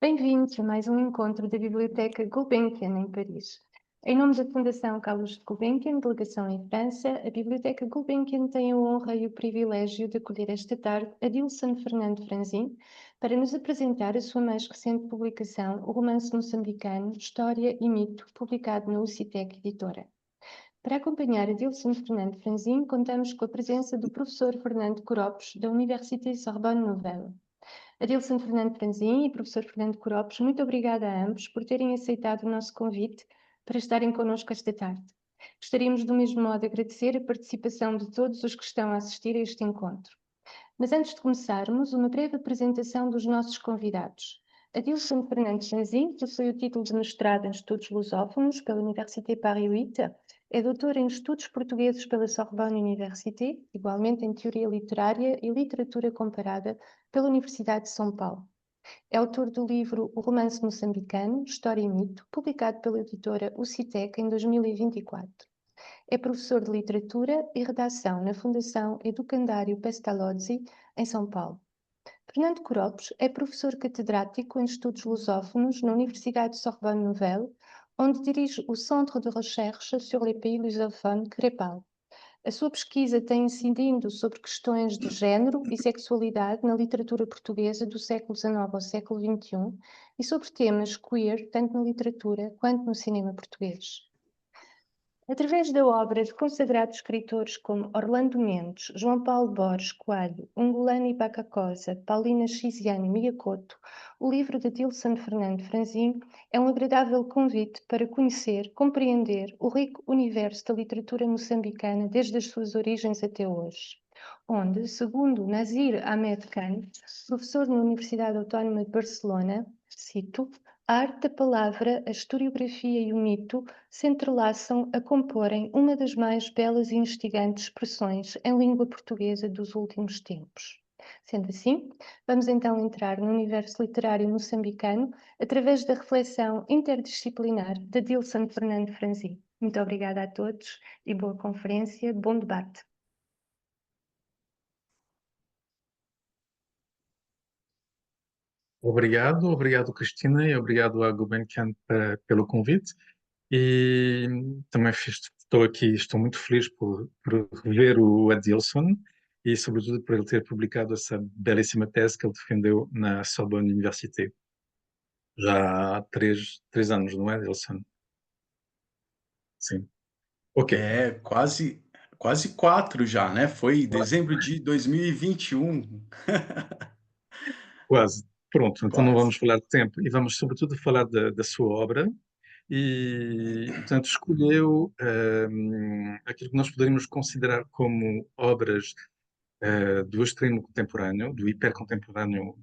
Bem-vindos a mais um encontro da Biblioteca Gulbenkian, em Paris. Em nome da Fundação Carlos Gulbenkian, Delegação em França, a Biblioteca Gulbenkian tem a honra e o privilégio de acolher esta tarde Adilson Fernando Franzin para nos apresentar a sua mais recente publicação, o romance moçambicano História e Mito, publicado na UCITEC Editora. Para acompanhar Adilson Fernando Franzin, contamos com a presença do professor Fernando Coropes, da Université Sorbonne Nouvelle. Adilson Fernando Franzin e professor Fernando Coropes, muito obrigada a ambos por terem aceitado o nosso convite para estarem connosco esta tarde. Gostaríamos do mesmo modo de agradecer a participação de todos os que estão a assistir a este encontro. Mas antes de começarmos, uma breve apresentação dos nossos convidados. Adilson Fernando Franzin possui o título de mestrado em Estudos Lusófonos pela Université Paris 8, é doutor em Estudos Portugueses pela Sorbonne Université, igualmente em Teoria Literária e Literatura Comparada pela Universidade de São Paulo. É autor do livro O Romance Moçambicano, História e Mito, publicado pela editora UCITEC em 2024. É professor de Literatura e Redação na Fundação Educandário Pestalozzi, em São Paulo. Fernando Coropes é professor catedrático em Estudos Lusófonos na Universidade Sorbonne Nouvelle, onde dirige o Centre de Recherche sur les pays lusophones CREPAL. A sua pesquisa tem incidido sobre questões de género e sexualidade na literatura portuguesa do século XIX ao século XXI e sobre temas queer, tanto na literatura quanto no cinema português. Através da obra de consagrados escritores como Orlando Mendes, João Paulo Borges Coelho, Ungulani Bacacosa, Paulina Chiziane e Mia Couto, o livro de Adilson Fernando Franzin é um agradável convite para conhecer, compreender o rico universo da literatura moçambicana desde as suas origens até hoje, onde, segundo Nazir Ahmed Khan, professor na Universidade Autónoma de Barcelona, cito, a arte da palavra, a historiografia e o mito se entrelaçam a comporem uma das mais belas e instigantes expressões em língua portuguesa dos últimos tempos. Sendo assim, vamos então entrar no universo literário moçambicano através da reflexão interdisciplinar de Adilson Fernando Franzin. Muito obrigada a todos e boa conferência, bom debate. Obrigado Cristina e obrigado à Gulbenkian pelo convite e também estou muito feliz por rever o Adilson e sobretudo por ele ter publicado essa belíssima tese que ele defendeu na Sorbonne Université já há três anos, não é, Adilson? Sim. Ok, É, quase 4 já, né? Foi dezembro de 2021. quase. Pronto, então não vamos Quase. falar de tempo e vamos sobretudo falar da sua obra. E, portanto, escolheu aquilo que nós poderíamos considerar como obras do extremo contemporâneo, do hipercontemporâneo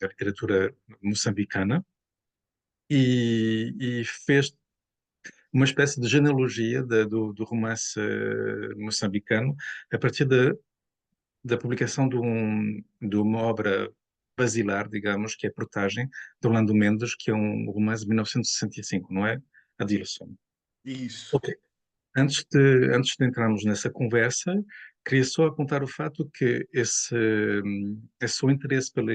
da literatura moçambicana, e fez uma espécie de genealogia do romance moçambicano a partir da publicação de uma obra basilar, digamos, que é Protagem, de Orlando Mendes, que é um romance de 1965, não é? Adilson. Isso. Ok. Antes de entrarmos nessa conversa, queria só apontar o fato que esse seu interesse pela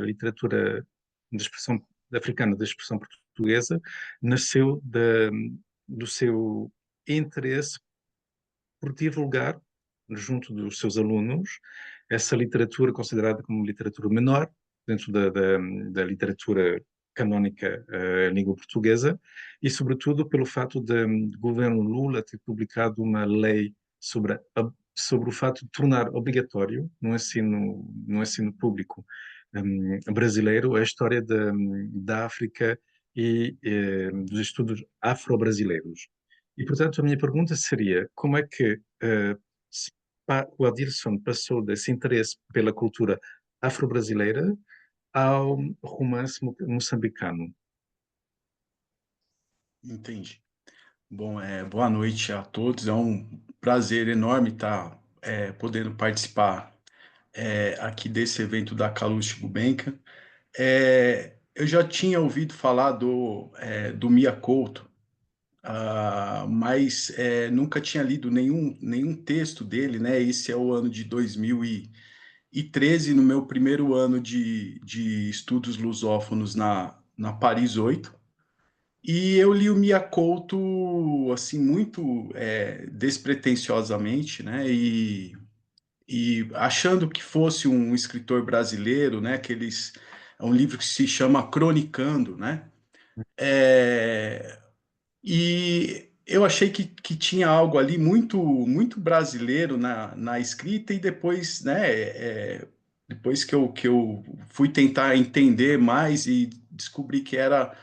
literatura de expressão africana, de expressão portuguesa, nasceu do seu interesse por divulgar, junto dos seus alunos, essa literatura considerada como literatura menor, dentro da literatura canónica em língua portuguesa, e sobretudo pelo fato de o governo Lula ter publicado uma lei sobre o fato de tornar obrigatório no ensino público brasileiro a história da África e dos estudos afro-brasileiros. E, portanto, a minha pergunta seria: como é que o Adilson passou desse interesse pela cultura afro-brasileira ao romance moçambicano? Entendi. Bom, boa noite a todos. É um prazer enorme estar podendo participar aqui desse evento da Calouste Gulbenkian. Eu já tinha ouvido falar do Mia Couto, mas nunca tinha lido nenhum texto dele, né? Esse é o ano de 2021 2013, no meu primeiro ano de estudos lusófonos na Paris 8. E eu li o Mia Couto, assim, muito despretensiosamente, né? E achando que fosse um escritor brasileiro, né? É um livro que se chama Cronicando, né? É, e eu achei que tinha algo ali muito brasileiro na escrita, e depois, né, depois que eu fui tentar entender mais e descobri que era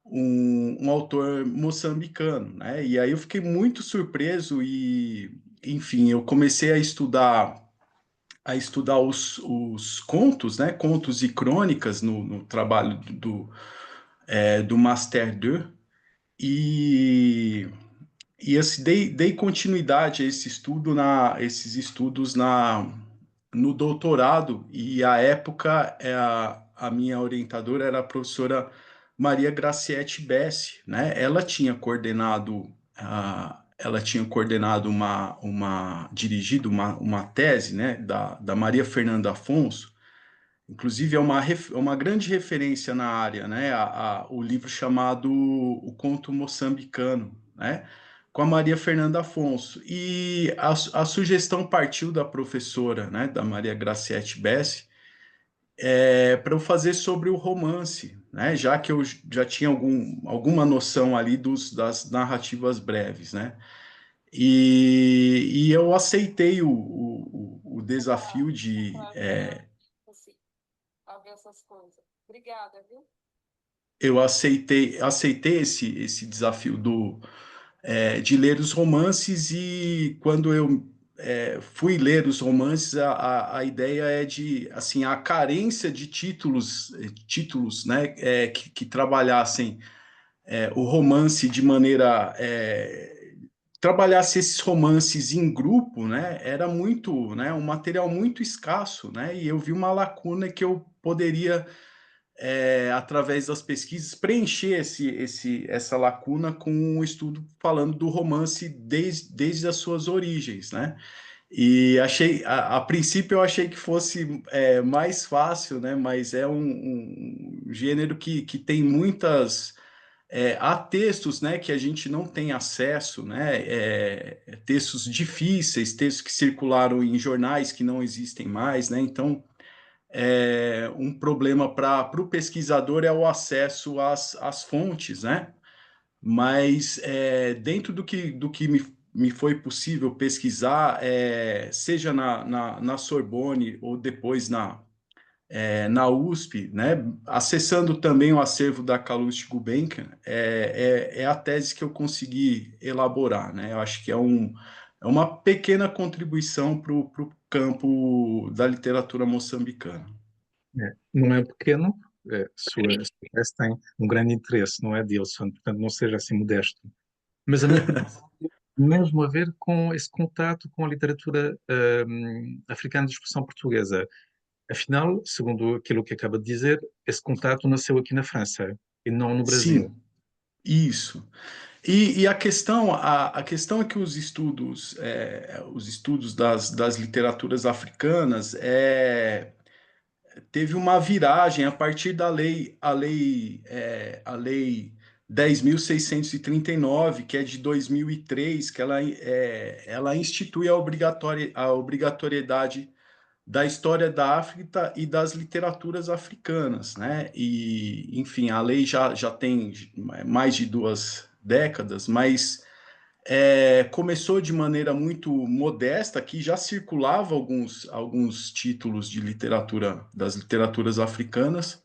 um autor moçambicano, né? E aí eu fiquei muito surpreso e, enfim, eu comecei a estudar os contos, né? Contos e crônicas no trabalho do Master 2. E, e assim, dei continuidade a esses estudos no doutorado, e à época a minha orientadora era a professora Maria Graciete Bessi, né? Ela tinha coordenado dirigido uma tese, né, da Maria Fernanda Afonso. Inclusive, é uma grande referência na área, né? O livro chamado O Conto Moçambicano, né? Com a Maria Fernanda Afonso. E a sugestão partiu da professora, né? Da Maria Graciete Bessi, para eu fazer sobre o romance, né? Já que eu já tinha alguma noção ali das narrativas breves, né? E eu aceitei o desafio eu aceitei esse desafio de ler os romances. E quando eu fui ler os romances, a ideia é de, assim, a carência de títulos, né, que trabalhassem o romance de maneira trabalhasse esses romances em grupo, né, era muito, né, um material muito escasso, né, e eu vi uma lacuna que eu poderia, através das pesquisas, preencher essa lacuna com um estudo falando do romance desde as suas origens, né? E a princípio eu achei que fosse mais fácil, né? Mas é um gênero que tem há textos, né, que a gente não tem acesso, né? Textos difíceis, textos que circularam em jornais que não existem mais, né? Então, um problema para o pesquisador é o acesso às fontes, né? Mas dentro do que me foi possível pesquisar, seja na Sorbonne ou depois na USP, né? Acessando também o acervo da Calouste Gulbenkian, é a tese que eu consegui elaborar, né? Eu acho que é uma pequena contribuição para o campo da literatura moçambicana. Não é pequeno, sua tese tem um grande interesse, não é, Dilson? Portanto, não seja assim modesto. Mas a minha pergunta tem mesmo a ver com esse contato com a literatura africana de expressão portuguesa. Afinal, segundo aquilo que acaba de dizer, esse contato nasceu aqui na França e não no Brasil. Sim, isso. E a questão é que os estudos das literaturas africanas teve uma viragem a partir da lei 10.639, que é de 2003, que ela institui a obrigatoriedade da história da África e das literaturas africanas, né? E, enfim, a lei já tem mais de 2 décadas, mas começou de maneira muito modesta, que já circulava alguns títulos de literatura, das literaturas africanas,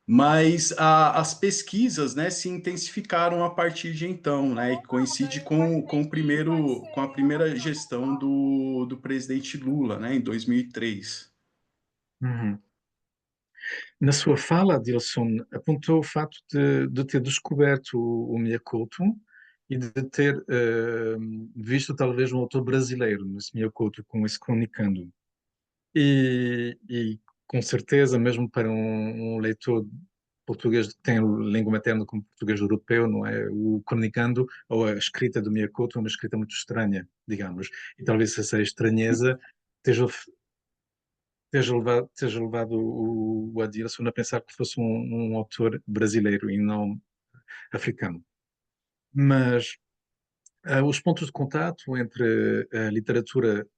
mas as pesquisas, né, se intensificaram a partir de então, né, e coincide com a primeira gestão do presidente Lula, né, em 2003. Uhum. Na sua fala, Dilson, apontou o facto de ter descoberto o Miyakoto e de ter visto talvez um autor brasileiro nesse Miyakoto, com esse Cronicando. E com certeza, mesmo para um leitor português que tem língua materna como português europeu, não é? O Cronicando, ou a escrita do Miyakoto, é uma escrita muito estranha, digamos. E talvez essa estranheza esteja esteja levado o Adilson a pensar que fosse um autor brasileiro e não africano. Mas os pontos de contato entre a literatura de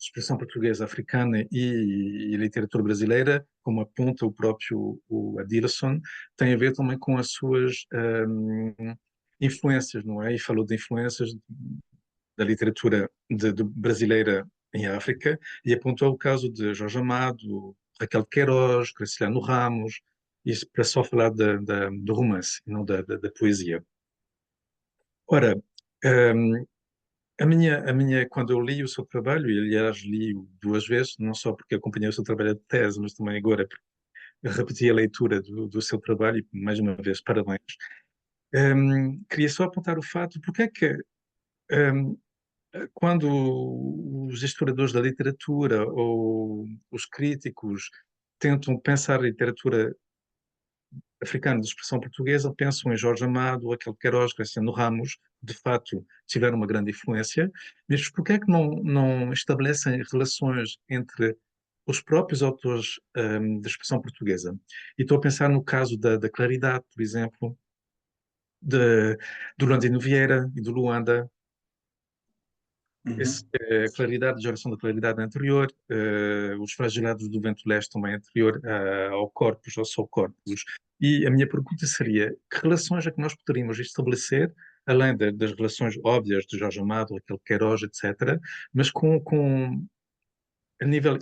expressão portuguesa africana e a literatura brasileira, como aponta o próprio o Adilson, tem a ver também com as suas influências, não é? E falou de influências da literatura brasileira em África e apontou o caso de Jorge Amado, Raquel de Queiroz, Graciliano Ramos, isso para só falar do romance, e não da poesia. Ora, hum, quando eu li o seu trabalho, e aliás li-o duas vezes, não só porque acompanhei o seu trabalho de tese, mas também agora porque repeti a leitura do seu trabalho e, mais uma vez, parabéns. Queria só apontar o fato, porque é que hum, quando os historiadores da literatura ou os críticos tentam pensar a literatura africana de expressão portuguesa, pensam em Jorge Amado, Raquel de Queiroz, Graciliano Ramos, de facto tiveram uma grande influência, mas por que é que não estabelecem relações entre os próprios autores de expressão portuguesa? E estou a pensar no caso da Claridade, por exemplo, do Landino Vieira e do Luanda. Uhum. A claridade, a geração da claridade é anterior, os fragilados do vento leste também é anterior ao corpus, ao sol corpus. E a minha pergunta seria, que relações é que nós poderíamos estabelecer, além das relações óbvias de Jorge Amado, aquele Queiroz, etc., mas a nível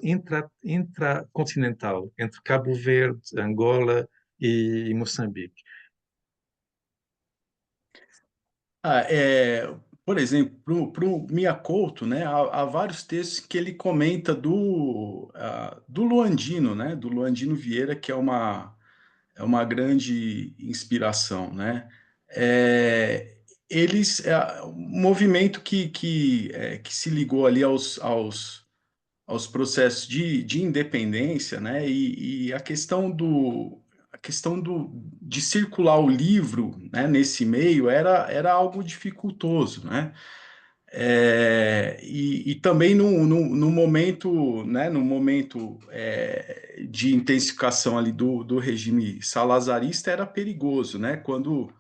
intracontinental, entre Cabo Verde, Angola e Moçambique? Ah, por exemplo, para o Mia Couto, né, há vários textos que ele comenta do Luandino, né, do Luandino Vieira, que é uma grande inspiração, né? Um movimento que se ligou ali aos processos de independência, né? E a questão de circular o livro, né, nesse meio era algo dificultoso, né? E também no momento, né, no momento de intensificação ali do regime salazarista era perigoso, né? Quando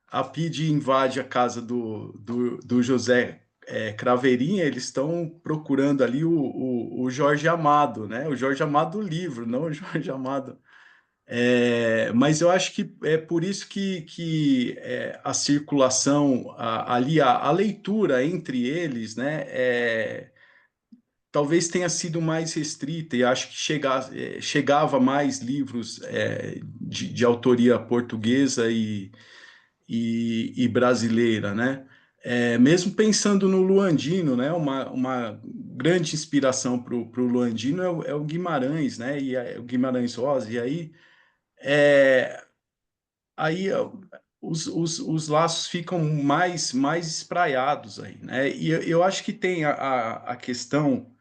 a PIDE invade a casa do José Craveirinha, eles estão procurando ali o Jorge Amado, né? O Jorge Amado do livro, não o Jorge Amado. Mas eu acho que é por isso que a circulação, ali, a leitura entre eles, né, talvez tenha sido mais restrita, e acho que chegava mais livros de autoria portuguesa e brasileira, né? Mesmo pensando no Luandino, né? Uma grande inspiração para o Luandino é o Guimarães, né? O Guimarães Rosa, e aí os laços ficam mais espraiados aí, né? E eu acho que tem a questão,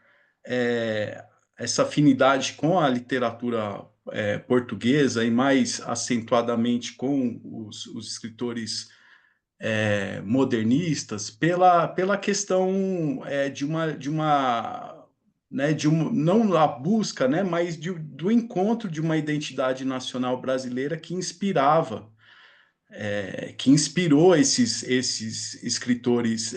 é, essa afinidade com a literatura portuguesa e mais acentuadamente com os escritores modernistas pela questão não a busca, né, mas do encontro de uma identidade nacional brasileira que inspirou esses escritores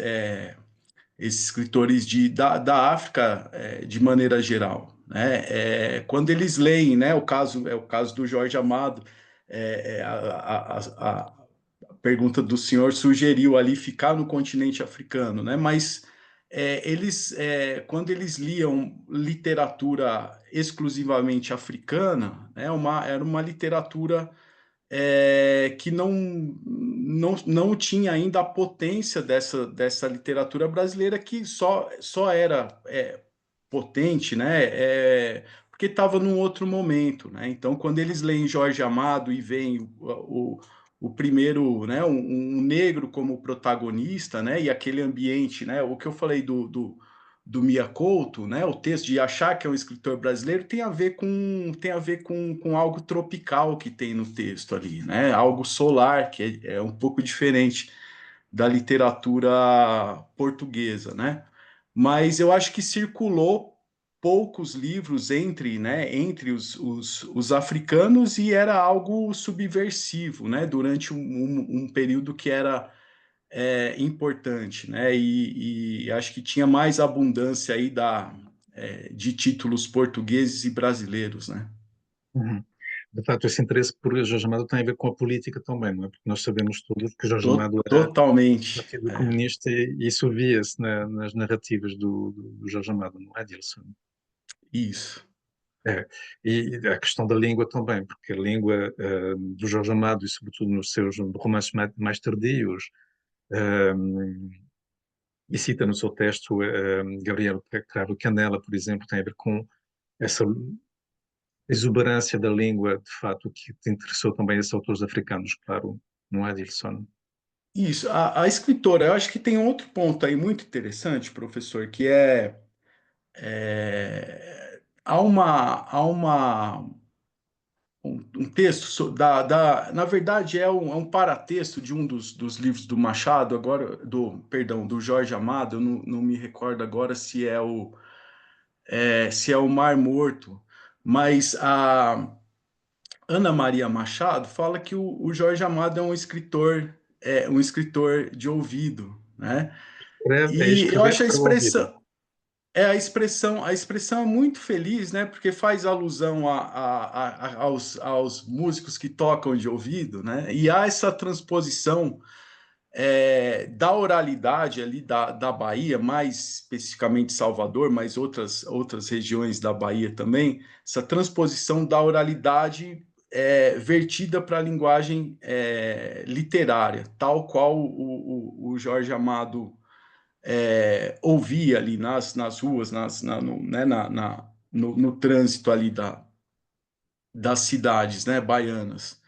da África de maneira geral, né? Quando eles leem, né, o caso do Jorge Amado, a pergunta do senhor sugeriu ali ficar no continente africano, né? Mas quando eles liam literatura exclusivamente africana, né, era uma literatura que não tinha ainda a potência dessa literatura brasileira, que só era potente, né? Porque estava num outro momento, né? Então, quando eles leem Jorge Amado e veem o primeiro, né, um negro como protagonista, né? E aquele ambiente, né? O que eu falei do Mia Couto, né? O texto de achar que é um escritor brasileiro tem a ver com algo tropical que tem no texto ali, né? Algo solar, que é um pouco diferente da literatura portuguesa, né? Mas eu acho que circulou poucos livros entre os africanos, e era algo subversivo, né, durante um período que era importante, né, e acho que tinha mais abundância aí de títulos portugueses e brasileiros, né? Uhum. De facto, esse interesse por Jorge Amado tem a ver com a política também, não é? Porque nós sabemos todos que Jorge Amado era Totalmente. Partido Comunista e isso via-se nas narrativas do Jorge Amado, não é, Dilson? Isso. É. E a questão da língua também, porque a língua do Jorge Amado, e sobretudo nos seus romances mais tardios, eh, e cita no seu texto Gabriel Cravo Canela, por exemplo, tem a ver com essa exuberância da língua, de fato, que te interessou também esses autores africanos, claro, não é, Dilson? Isso. A escritora, eu acho que tem outro ponto aí muito interessante, professor, que há um texto na verdade é um paratexto de um dos livros do Machado, agora perdão, do Jorge Amado. Eu não me recordo agora se é o Mar Morto, mas a Ana Maria Machado fala que o Jorge Amado é um escritor de ouvido, né? É E eu escrever acho a para o ouvido. expressão a expressão é muito feliz, né? Porque faz alusão aos músicos que tocam de ouvido, né? E há essa transposição da oralidade ali da Bahia, mais especificamente Salvador, mas outras regiões da Bahia também, essa transposição da oralidade vertida para a linguagem literária, tal qual o Jorge Amado ouvia ali nas ruas, no trânsito ali das cidades, né, baianas.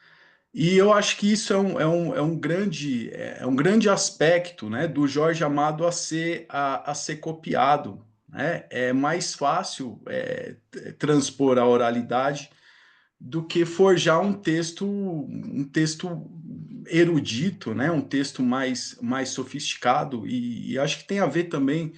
E eu acho que isso é um grande aspecto, né, do Jorge Amado a ser copiado, né? É mais fácil transpor a oralidade do que forjar um texto erudito, né? Um texto mais sofisticado, e acho que tem a ver também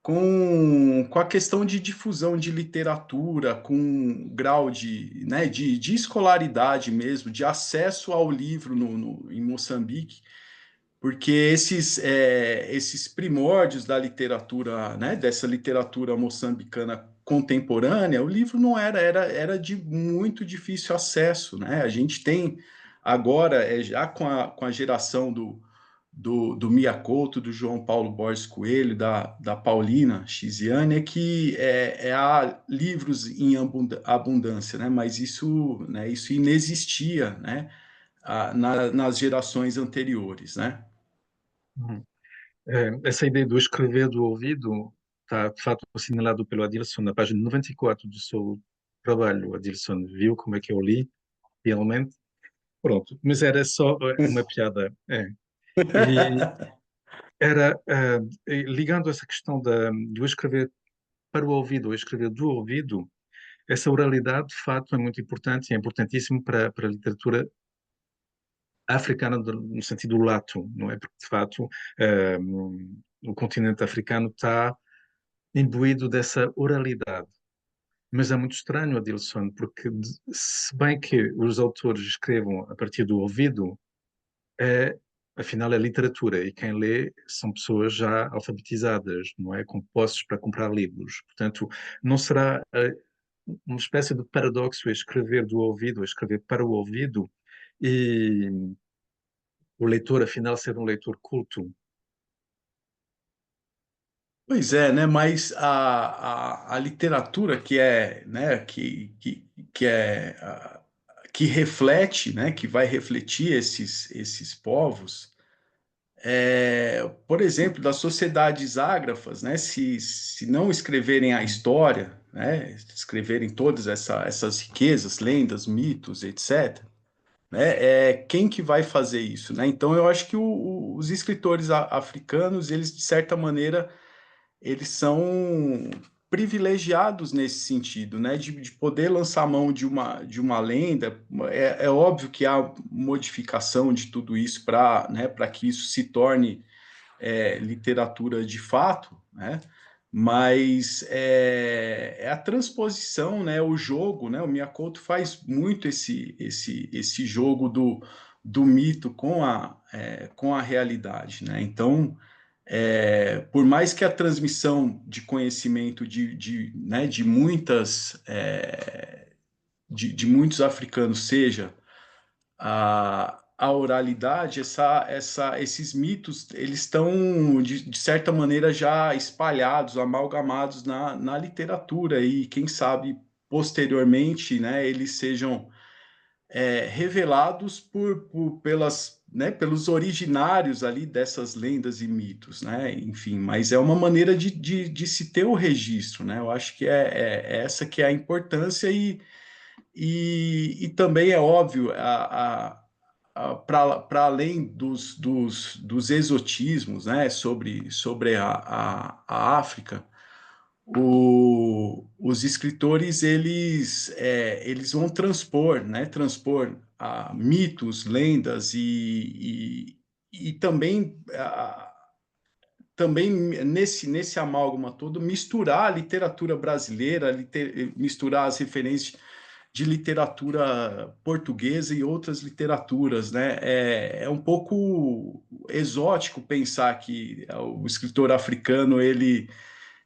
com a questão de difusão de literatura, com grau de escolaridade mesmo, de acesso ao livro em Moçambique, porque esses primórdios da literatura, né, dessa literatura moçambicana contemporânea, o livro não era de muito difícil acesso, né? A gente tem agora, já com a geração do Mia Couto, do João Paulo Borges Coelho, da Paulina Chiziane, que há livros em abundância, né? Mas isso inexistia, né, nas gerações anteriores, né? Uhum. Essa ideia do escrever do ouvido está, de fato, assinalado pelo Adilson na página 94 do seu trabalho. O Adilson viu como é que eu li, realmente. Pronto, mas era só uma piada. E era, ligando essa questão do escrever para o ouvido, ou escrever do ouvido, essa oralidade, de fato, é muito importante e é importantíssimo para a literatura africana no sentido lato, não é? Porque, de fato, o continente africano está imbuído dessa oralidade. Mas é muito estranho, Adilson, porque se bem que os autores escrevam a partir do ouvido, afinal é literatura e quem lê são pessoas já alfabetizadas, não é? Com posses para comprar livros. Portanto, não será uma espécie de paradoxo escrever do ouvido, escrever para o ouvido e o leitor, afinal, ser um leitor culto. Pois é, né? Mas a literatura né, que reflete, né, que vai refletir esses povos, por exemplo, das sociedades ágrafas, né, se não escreverem a história, né, escreverem todas essas riquezas, lendas, mitos, etc., né, quem que vai fazer isso, né? Então, eu acho que os escritores africanos, eles, de certa maneira, eles são privilegiados nesse sentido, né, de poder lançar mão de uma lenda. É óbvio que há modificação de tudo isso para, né, para que isso se torne literatura de fato, né, mas é a transposição, né? O jogo, né? O Miyakoto faz muito esse jogo do mito com a realidade, né? Então, por mais que a transmissão de conhecimento né, de muitas de muitos africanos seja a oralidade, esses mitos, eles estão, de certa maneira, já espalhados, amalgamados na literatura, e quem sabe, posteriormente, né, eles sejam revelados né, pelos originários ali dessas lendas e mitos, né? Enfim, mas é uma maneira de se ter o registro, né? Eu acho que é essa que é a importância e também é óbvio, para além dos exotismos, né, sobre a África, os escritores eles vão transpor, né, mitos, lendas e também também nesse amálgama todo misturar a literatura brasileira, misturar as referências de literatura portuguesa e outras literaturas, né? É um pouco exótico pensar que o escritor africano ele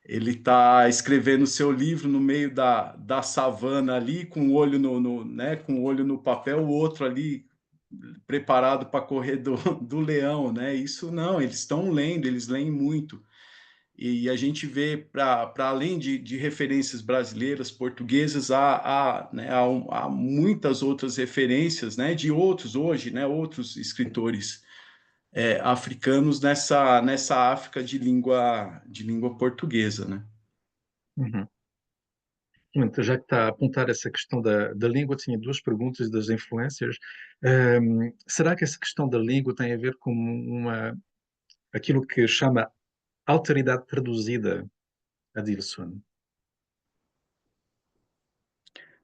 está escrevendo seu livro no meio da savana ali, com o olho né, com o olho no papel, o outro ali preparado para correr do leão, né? Isso não, eles estão lendo, eles leem muito. E a gente vê, para além de referências brasileiras, portuguesas, né, há muitas outras referências, né, de outros hoje, né, outros escritores africanos nessa África de língua portuguesa, né? Uhum. Pronto, já que está a apontar essa questão da língua, tinha duas perguntas das influências. Será que essa questão da língua tem a ver com aquilo que chama alteridade traduzida, Adilson?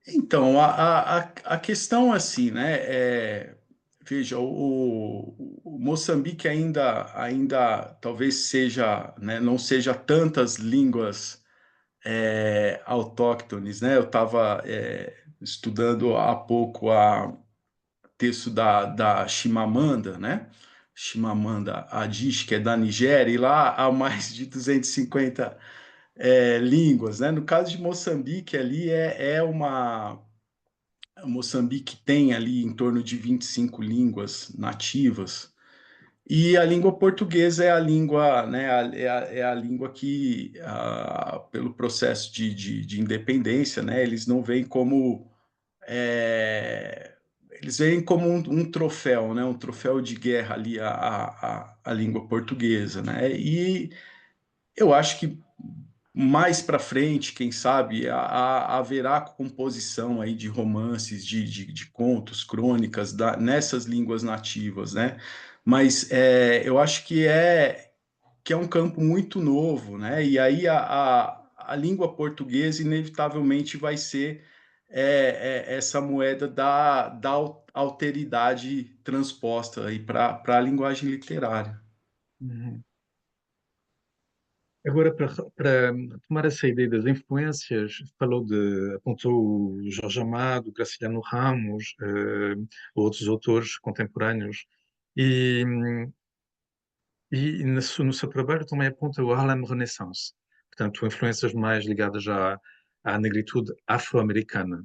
Então, a questão assim, né? Veja, o Moçambique ainda talvez seja, né, não seja tantas línguas autóctones, né? Eu estava estudando há pouco texto da Chimamanda, né? Chimamanda Adichie, que é da Nigéria, e lá há mais de 250 línguas, né? No caso de Moçambique, ali Moçambique tem ali em torno de 25 línguas nativas, e a língua portuguesa é a língua, né, é a língua que, pelo processo de independência, né, eles não veem como eles veem como um troféu, né, um troféu de guerra ali a língua portuguesa, né, e eu acho que mais para frente, quem sabe, haverá composição aí de romances, de contos, crônicas nessas línguas nativas, né? Mas eu acho que é um campo muito novo, né? E aí a língua portuguesa inevitavelmente vai ser essa moeda da alteridade transposta aí para a linguagem literária. Uhum. Agora, para retomar essa ideia das influências, apontou o Jorge Amado, Graciliano Ramos, outros autores contemporâneos, e, no seu trabalho também aponta o Harlem Renaissance, portanto, influências mais ligadas à negritude afro-americana.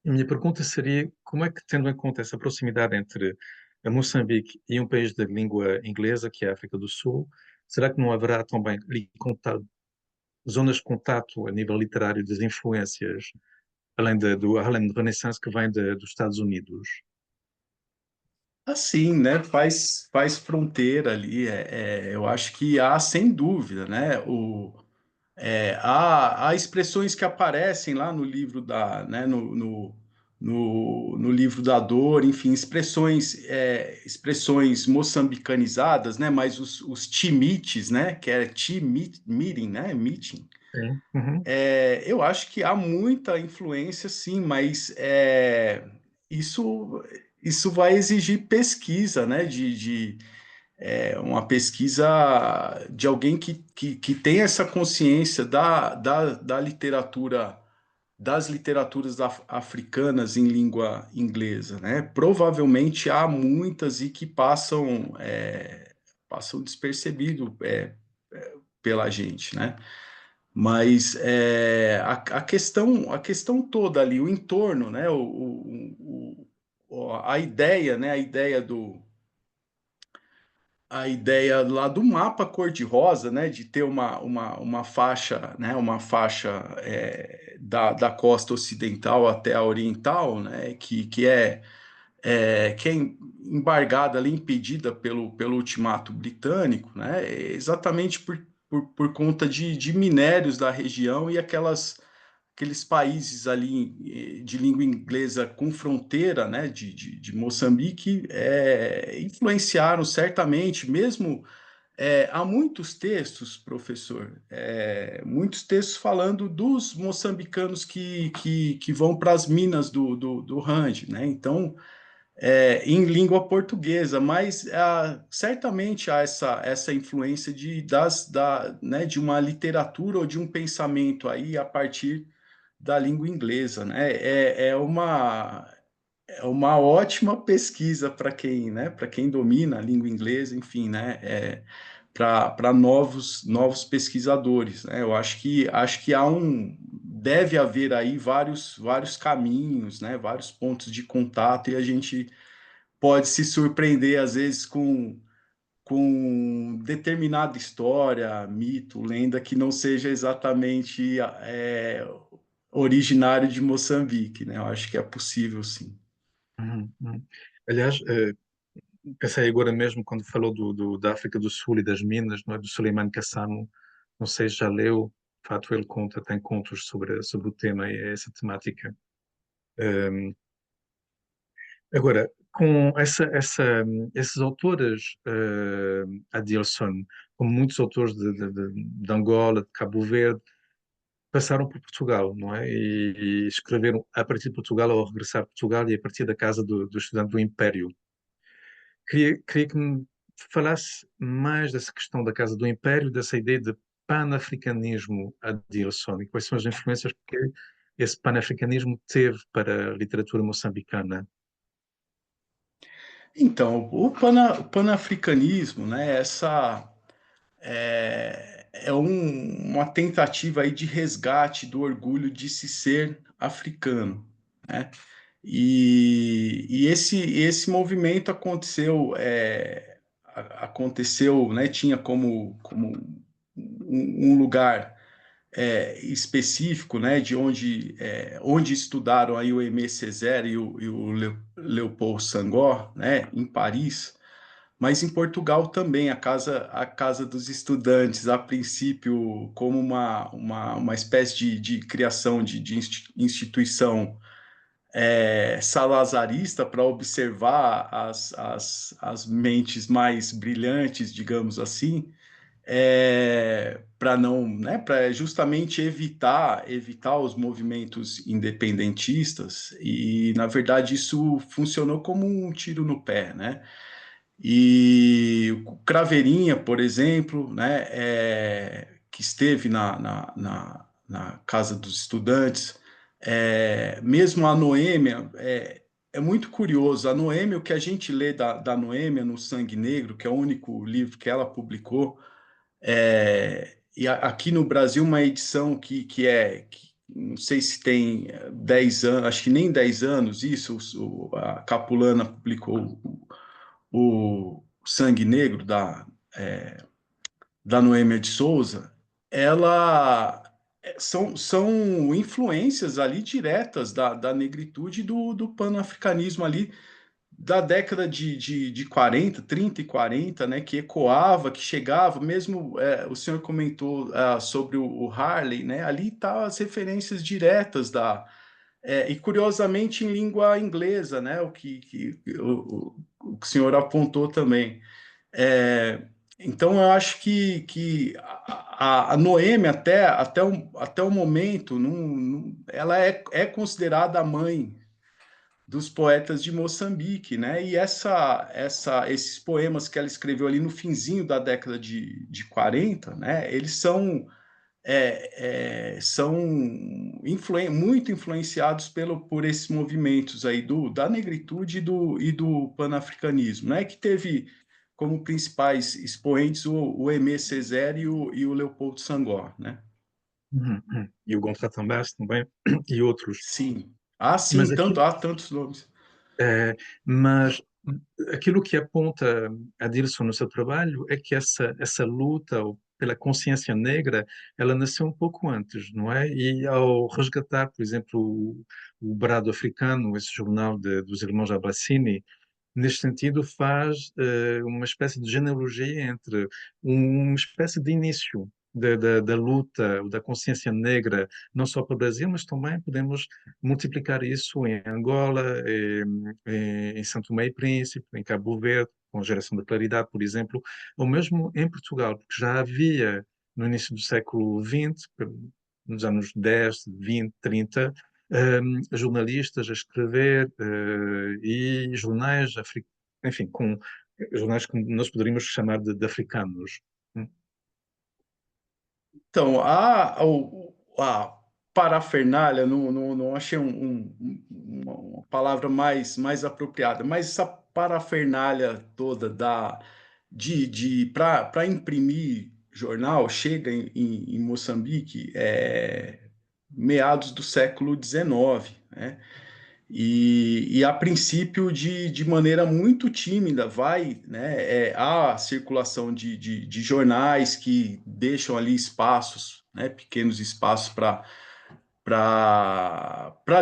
E a minha pergunta seria, como é que, tendo em conta essa proximidade entre a Moçambique e um país de língua inglesa, que é a África do Sul, será que não haverá também ali zonas de contato a nível literário das influências, além do Harlem Renaissance que vem dos Estados Unidos? Assim, né? Faz fronteira ali. Eu acho que há, sem dúvida, né? Há expressões que aparecem lá no livro né, no livro da dor, enfim, expressões moçambicanizadas, né? Mas os timites, né? Que é meeting, né? Meeting. Sim. Uhum. Eu acho que há muita influência, sim, mas isso, isso vai exigir pesquisa, né? uma pesquisa de alguém que tem essa consciência da literatura, das literaturas africanas em língua inglesa, né? Provavelmente há muitas e que passam despercebido pela gente, né? Mas a questão toda ali, o entorno, né? A ideia, né? A ideia lá do mapa cor-de-rosa, né, de ter uma faixa, né, uma faixa da costa ocidental até a oriental, né, que é embargada ali, impedida pelo ultimato britânico, né, exatamente por conta de minérios da região e aqueles países ali de língua inglesa com fronteira, né, de Moçambique, influenciaram certamente, mesmo há muitos textos, professor, muitos textos falando dos moçambicanos que vão para as minas do Rand, né? Então, em língua portuguesa, mas certamente há essa influência né, de uma literatura ou de um pensamento aí a partir da língua inglesa, né? É uma ótima pesquisa para quem, né, para quem domina a língua inglesa, enfim, né, para novos pesquisadores, né? Eu acho que deve haver aí vários caminhos, né, vários pontos de contato e a gente pode se surpreender às vezes com determinada história, mito, lenda que não seja exatamente originário de Moçambique, né? Eu acho que é possível, sim. Uhum. Aliás, pensei agora mesmo quando falou da África do Sul e das minas, não é? Do Suleiman Kassam, não sei se já leu, de facto ele tem contos sobre o tema e essa temática. Agora, com esses autores, Adilson, como muitos autores de Angola, de Cabo Verde, passaram por Portugal, não é? E escreveram a partir de Portugal ou ao regressar a Portugal e a partir da casa do estudante do Império. Queria que me falasse mais dessa questão da Casa do Império, dessa ideia de panafricanismo Adilson, e quais são as influências que esse panafricanismo teve para a literatura moçambicana. Então, o panafricanismo, né, uma tentativa aí de resgate do orgulho de se ser africano, né? E esse movimento aconteceu, né, tinha como um lugar específico, né, de onde estudaram aí o Aimé Césaire e o Leopold Senghor, né, em Paris, mas em Portugal também, a Casa dos Estudantes, a princípio como uma espécie de criação de instituição salazarista para observar as mentes mais brilhantes, digamos assim, para não, né, para justamente evitar os movimentos independentistas, e na verdade isso funcionou como um tiro no pé, né? E o Craveirinha, por exemplo, né, que esteve na Casa dos Estudantes, mesmo a Noêmia, é muito curioso. A Noêmia, o que a gente lê da Noêmia no Sangue Negro, que é o único livro que ela publicou, e aqui no Brasil, uma edição que não sei se tem 10 anos, acho que nem 10 anos, isso, a Capulana publicou o Sangue Negro da Noêmia de Souza, ela são influências ali diretas da negritude e do panafricanismo ali da década de 40, 30 e 40, né, que ecoava, que chegava, mesmo o senhor comentou sobre o Harley, né, ali tá as referências diretas e curiosamente em língua inglesa, né, o que o senhor apontou também. É, então eu acho que a Noêmia até o momento ela é considerada a mãe dos poetas de Moçambique, né? E esses poemas que ela escreveu ali no finzinho da década de 40, né? Eles são muito influenciados por esses movimentos aí da negritude e do panafricanismo, né? Que teve como principais expoentes o Aimé Césaire e o Leopoldo Senghor, né? E o Gonçalo Bass também, e outros. Sim. Mas Sim, aqui, há tantos nomes. é, mas aquilo que aponta a Dilson no seu trabalho é que essa luta pela consciência negra, ela nasceu um pouco antes, não é? E ao resgatar, por exemplo, o Brado Africano, esse jornal dos irmãos Abracini, neste sentido faz uma espécie de genealogia entre uma espécie de início da luta, da consciência negra, não só para o Brasil, mas também podemos multiplicar isso em Angola, em São Tomé e Príncipe, em Cabo Verde, com a geração da Claridade, por exemplo, ou mesmo em Portugal, porque já havia no início do século XX, nos anos 10, 20, 30, jornalistas a escrever e jornais, enfim, com jornais que nós poderíamos chamar de africanos. Hum. Então, a parafernália, não achei uma palavra mais apropriada, mas essa parafernália toda para imprimir jornal chega em Moçambique meados do século XIX, né? E a princípio de maneira muito tímida vai, né, há circulação de jornais que deixam ali espaços, né, pequenos espaços para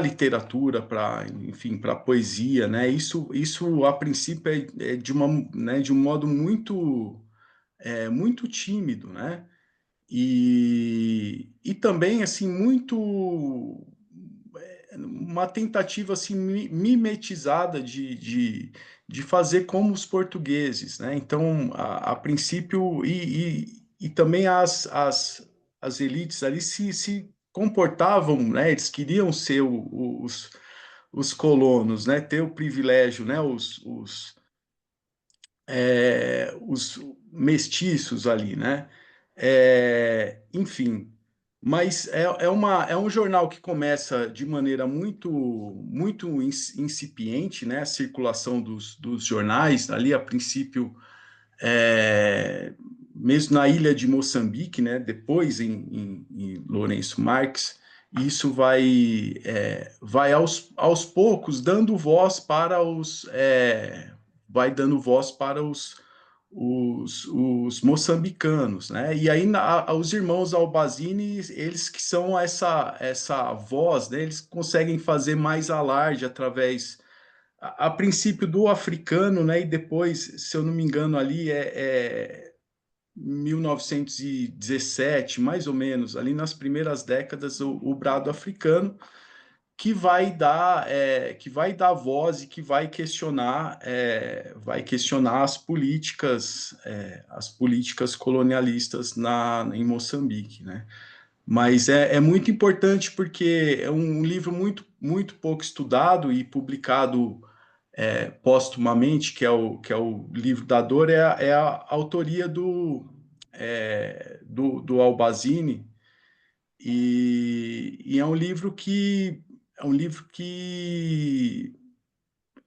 literatura, para enfim, para poesia, né? Isso a princípio é de um modo muito tímido, né? E também assim muito uma tentativa assim mimetizada de fazer como os portugueses, né? Então, a princípio e também as elites ali se comportavam, né? Eles queriam ser os colonos, né? Ter o privilégio, né? Os mestiços ali, né? Enfim, mas é um jornal que começa de maneira muito incipiente, né? A circulação dos jornais ali a princípio, é, mesmo na ilha de Moçambique, né? Depois em Lourenço Marques, isso vai aos poucos dando voz para vai dando voz para os moçambicanos, né? E aí os irmãos Albazini, eles que são essa voz, né? Eles conseguem fazer mais alarde através, a princípio do africano, né? E depois, se eu não me engano, ali 1917, mais ou menos, ali nas primeiras décadas, o brado africano que vai dar voz e que vai questionar as políticas colonialistas em Moçambique, né? Mas é muito importante porque é um livro muito pouco estudado e publicado póstumamente, que é o livro da dor, é a autoria do Albazini, e é um livro que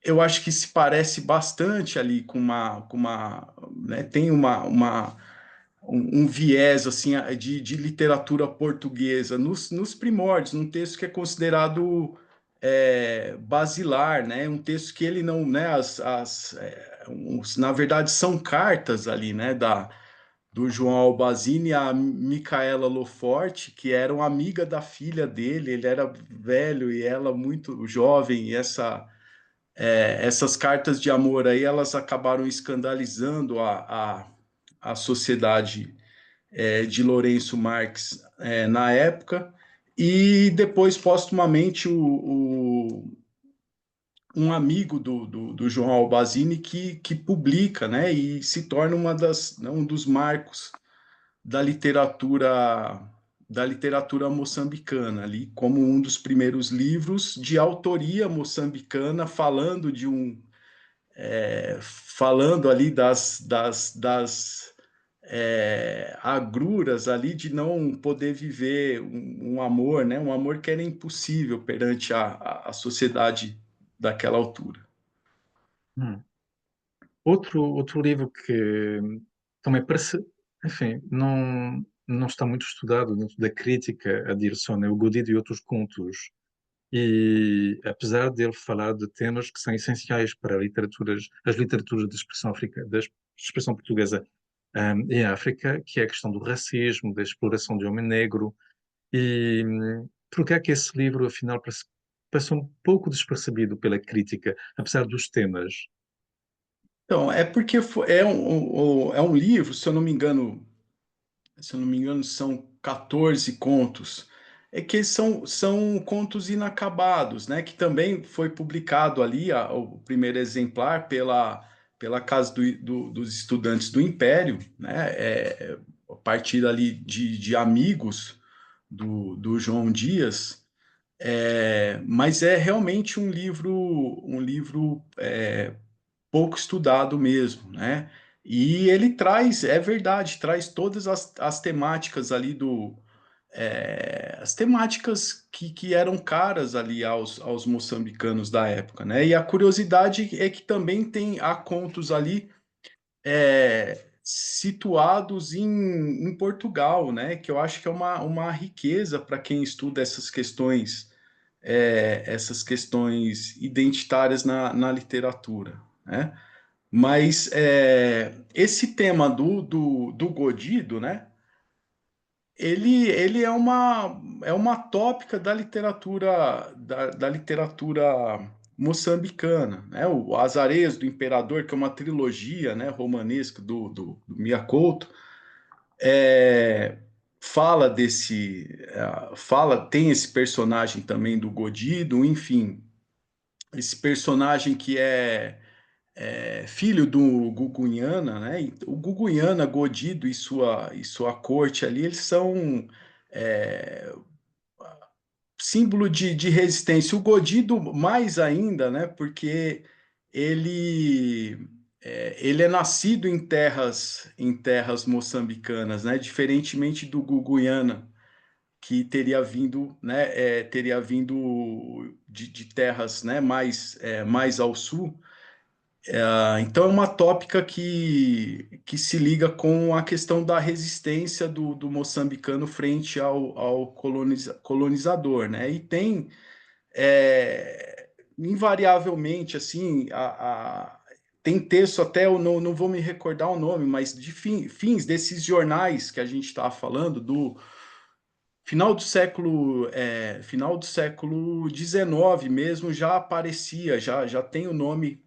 eu acho que se parece bastante ali né, tem um viés assim de literatura portuguesa nos primórdios, num texto que é considerado basilar, né, um texto que ele não, né, na verdade são cartas ali, né, do João Albazini a Micaela Loforte, que era uma amiga da filha dele. Ele era velho e ela muito jovem, e essas cartas de amor aí, elas acabaram escandalizando a sociedade de Lourenço Marques na época, e depois, póstumamente, um amigo do João Albazini que publica, né, e se torna um dos marcos da literatura da literatura moçambicana, ali como um dos primeiros livros de autoria moçambicana, falando de falando ali das agruras ali de não poder viver um amor, né? Um amor que era impossível perante a sociedade daquela altura. Hum. Outro livro que também parece, enfim, não está muito estudado dentro da crítica a Dirson é o Godido e Outros Contos. E apesar dele falar de temas que são essenciais para as literaturas de expressão africana, de expressão portuguesa, em África, que é a questão do racismo, da exploração do homem negro, e por que é que esse livro, afinal, passou um pouco despercebido pela crítica, apesar dos temas? Então, é porque é um livro, se eu não me engano, são 14 contos. É que são contos inacabados, né? Que também foi publicado ali, o primeiro exemplar, pela Casa dos Estudantes do Império, né? A partir ali de amigos do João Dias. Mas é realmente um livro pouco estudado mesmo, né? E ele traz, é verdade, traz todas as temáticas ali as temáticas que eram caras ali aos moçambicanos da época, né? E a curiosidade é que também há contos ali situados em Portugal, né? Que eu acho que é uma riqueza para quem estuda essas questões identitárias na literatura, né? Mas esse tema do Godido, né? Ele é uma tópica da literatura moçambicana, né? O Azareas do Imperador, que é uma trilogia, né, romanesca do Mia Couto, é, tem esse personagem também do Godido, enfim, esse personagem que é filho do Gugunhana, né? E o Gugunhana, Godido e sua corte ali, eles são é, símbolo de resistência. O Godido mais ainda, né? Porque ele é nascido em terras moçambicanas, né? Diferentemente do Gugunhana, que teria vindo de terras, né? Mais ao sul. Então, é uma tópica que se liga com a questão da resistência do moçambicano frente ao colonizador, né? E tem, invariavelmente, assim, tem texto, até eu não vou me recordar o nome, mas de fins desses jornais que a gente estava falando, do final do século XIX mesmo, já aparecia, já tem o nome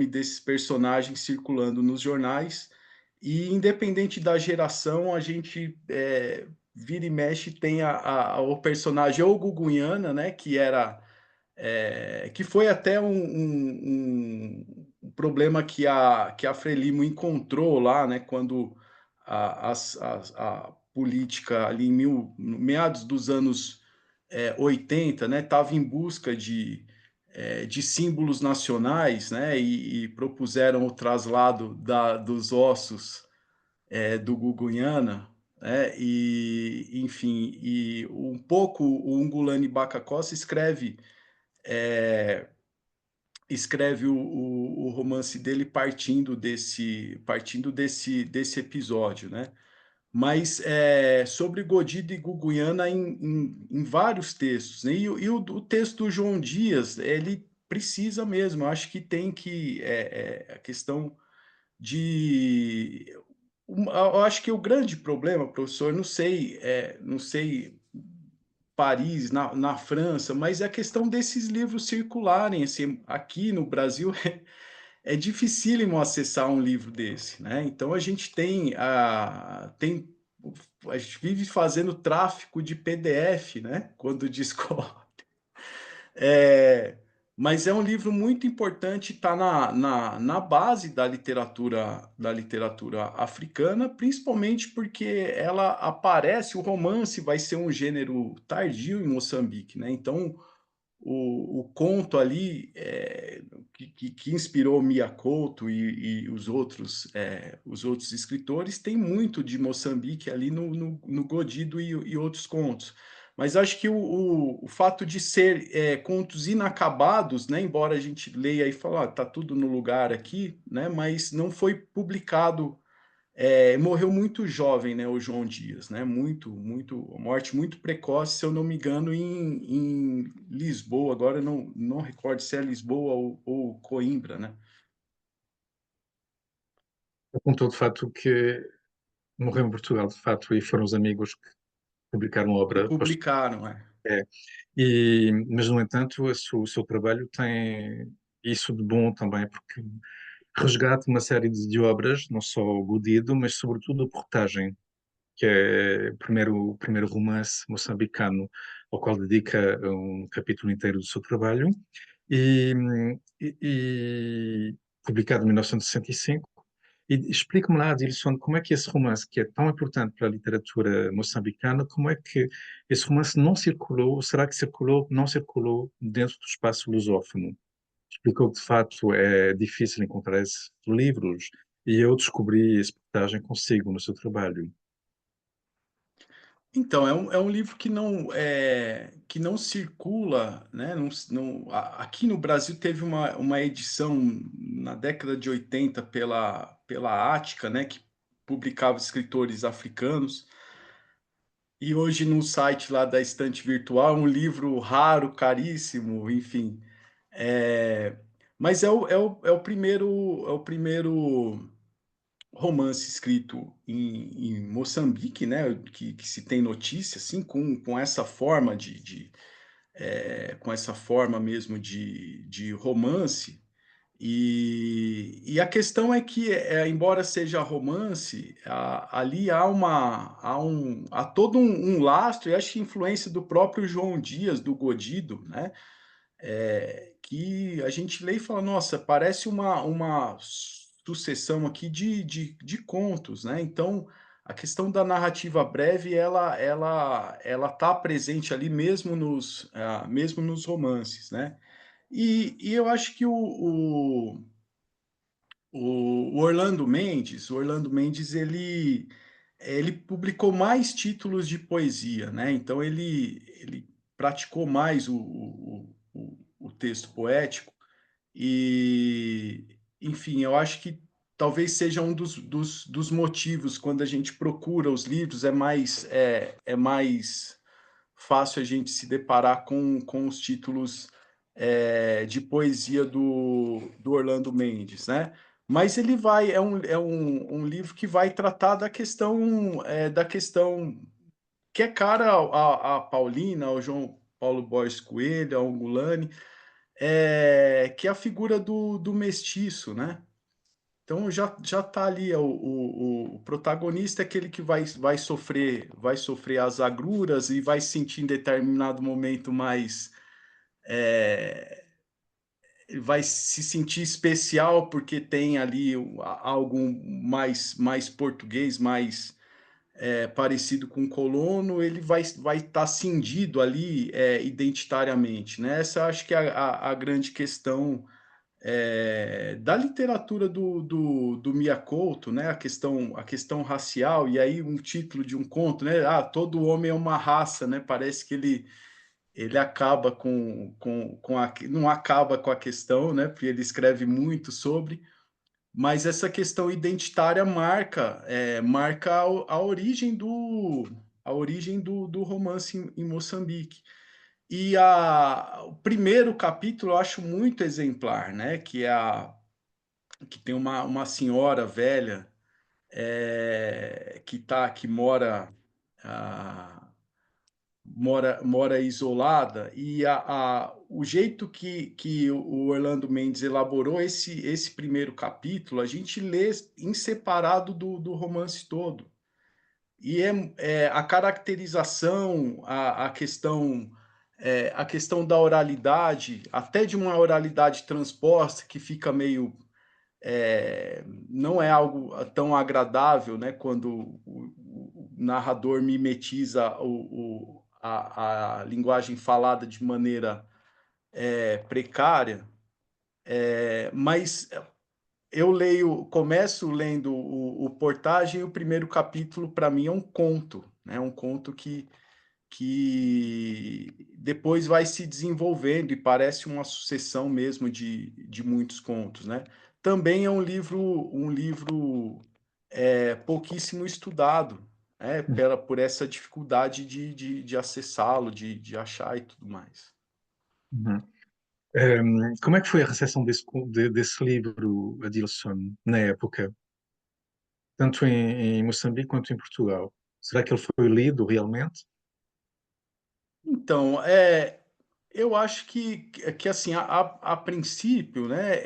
desses personagens circulando nos jornais, e independente da geração, a gente vira e mexe tem o personagem ou Gugunhana, né, que foi até um problema que a Frelimo encontrou lá, né, quando a política ali no meados dos anos 80, né, estava em busca de símbolos nacionais, né, e propuseram o traslado dos ossos do Gugunhana, né, e enfim, e um pouco o Ungulani Bacacossa escreve o romance dele partindo desse episódio, né? Mas sobre Godido e Gugunhana em vários textos, né? E o texto do João Dias, ele precisa mesmo, eu acho que tem a questão de... Eu acho que o grande problema, professor, não sei Paris, na França, mas é a questão desses livros circularem, assim, aqui no Brasil é dificílimo acessar um livro desse, né? Então a gente a gente vive fazendo tráfico de PDF, né? Quando descobre. É, Mas é um livro muito importante, está na base da literatura africana, principalmente porque ela aparece, o romance vai ser um gênero tardio em Moçambique, né, então o conto ali, que inspirou Mia Couto e os outros escritores, tem muito de Moçambique ali no Godido e outros contos. Mas acho que o fato de ser, contos inacabados, né, embora a gente leia e fale: "Ó, tá tudo no lugar aqui", né, mas não foi publicado, morreu muito jovem, né, o João Dias, né, morte muito precoce, se eu não me engano, em Lisboa, agora eu não recordo se é Lisboa ou Coimbra, né. Apontou de facto que morreu em Portugal, de facto, e foram os amigos que publicaram a Que obra. publicaram, é. É. Mas, no entanto, o seu trabalho tem isso de bom também, porque resgata uma série de obras, não só o Godido, mas sobretudo a Portagem, que é o primeiro romance moçambicano, ao qual dedica um capítulo inteiro do seu trabalho, e, publicado em 1965. Explique-me lá, Adilson, como é que esse romance, que é tão importante para a literatura moçambicana, como é que esse romance não circulou, ou será que circulou, não circulou dentro do espaço lusófono? Explicou que, de facto, é difícil encontrar esses livros, e eu descobri essa portagem consigo no seu trabalho. Então, é um livro que não circula, né, aqui no Brasil teve uma edição na década de 80 pela Ática, né, que publicava escritores africanos, e hoje no site lá da Estante Virtual, é um livro raro, caríssimo, enfim. Eh, mas é o primeiro romance escrito em Moçambique, né, que se tem notícia, assim, com essa forma com essa forma mesmo de romance. E a questão é que, embora seja romance, ali há todo um lastro, e acho que influência do próprio João Dias, do Godido, né, que a gente lê e fala: "Nossa, parece uma sucessão aqui de contos", né. Então, a questão da narrativa breve, ela tá presente ali mesmo nos romances, né. E eu acho que o Orlando Mendes ele publicou mais títulos de poesia, né, então ele praticou mais o texto poético e, enfim, eu acho que talvez seja um dos motivos quando a gente procura os livros, é mais fácil a gente se deparar com os títulos, de poesia do Orlando Mendes, né. Mas ele vai um livro que vai tratar da questão que é cara a Paulina, ao João Paulo Borges Coelho, ao Angulani, que é a figura do mestiço, né. Então já tá ali, o protagonista é aquele que vai sofrer as agruras e vai se sentir em determinado momento mais, eh, vai se sentir especial porque tem ali algo mais português, mais, parecido com o colono, ele vai estar cindido ali, identitariamente, né. Essa eu acho que é a grande questão, da literatura do Mia Couto, né, a questão racial, e aí um título de um conto, né, "Ah, todo homem é uma raça", né, parece que ele acaba com a não acaba com a questão, né, porque ele escreve muito sobre, mas essa questão identitária marca a origem do romance em Moçambique. E o primeiro capítulo eu acho muito exemplar, né, que tem uma senhora velha, que ah, mora isolada, e o jeito que o Orlando Mendes elaborou esse primeiro capítulo, a gente lê em separado do romance todo. E a caracterização, a questão, a questão da oralidade, até de uma oralidade transposta, que fica meio não é algo tão agradável, né, quando o narrador mimetiza a linguagem falada de maneira precária, mas começo lendo o Portagem, e o primeiro capítulo para mim é um conto, né, um conto que depois vai se desenvolvendo e parece uma sucessão mesmo de muitos contos, né. Também é um livro pouquíssimo estudado, né, por essa dificuldade de acessá-lo, de achar e tudo mais. Uhum. Como é que foi a recepção desse livro, Adilson, na época, tanto em Moçambique quanto em Portugal? Será que ele foi lido realmente? Então, eu acho que assim, a princípio, né,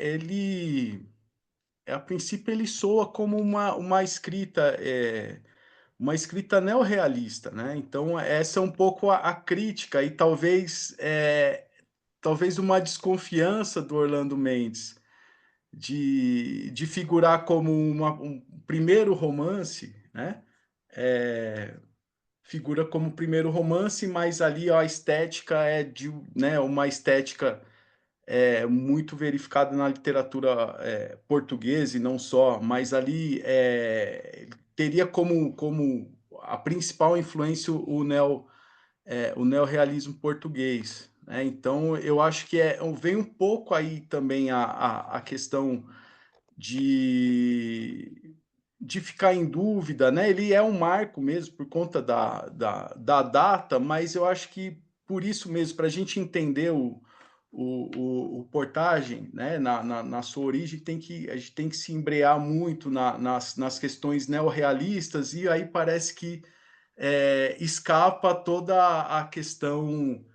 a princípio ele soa como uma escrita neorrealista, né, então essa é um pouco a crítica e talvez uma desconfiança do Orlando Mendes de figurar como um primeiro romance, né, figura como primeiro romance, mas ali a estética né, uma estética muito verificado na literatura portuguesa e não só, mas ali teria como a principal influência o neorrealismo português, né? Então, eu acho que vem um pouco aí também a questão de, de ficar em dúvida, né? Ele é um marco mesmo por conta da data, mas eu acho que por isso mesmo, para a gente entender o Portagem, né, na sua origem, a gente tem que se embrear muito nas questões neorrealistas, e aí parece que escapa toda a questão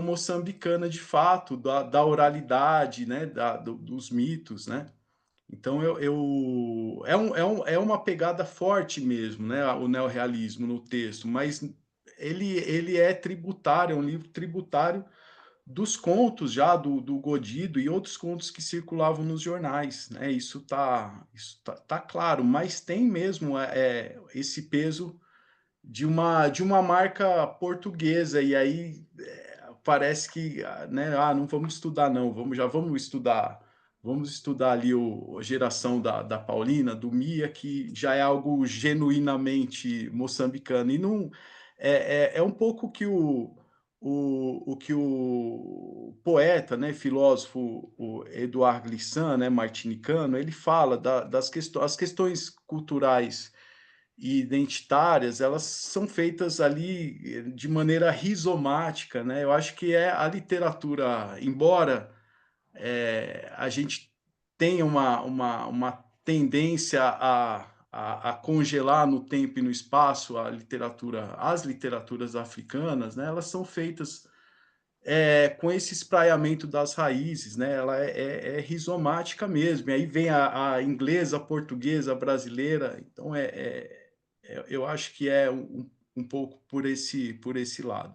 moçambicana de fato, da oralidade, né, dos mitos, né? Então é uma pegada forte mesmo, né, o neorrealismo no texto, mas ele é tributário, é um livro tributário dos contos já do Godido e outros contos que circulavam nos jornais, né? Isso tá claro, mas tem mesmo esse peso de uma marca portuguesa, e aí parece que, né, não vamos estudar não, vamos estudar ali a geração da Paulina, do Mia, que já é algo genuinamente moçambicano, e não, é um pouco que o que o poeta, né, filósofo, o Edouard Glissant, né, martinicano, ele fala as questões culturais e identitárias, elas são feitas ali de maneira rizomática, né? Eu acho que é a literatura, embora a gente tenha uma tendência a congelar no tempo e no espaço as literaturas africanas, né? Elas são feitas com esse espraiamento das raízes, né? Ela é rizomática mesmo. E aí vem a inglesa, a portuguesa, a brasileira. Então eu acho que é um pouco por esse lado.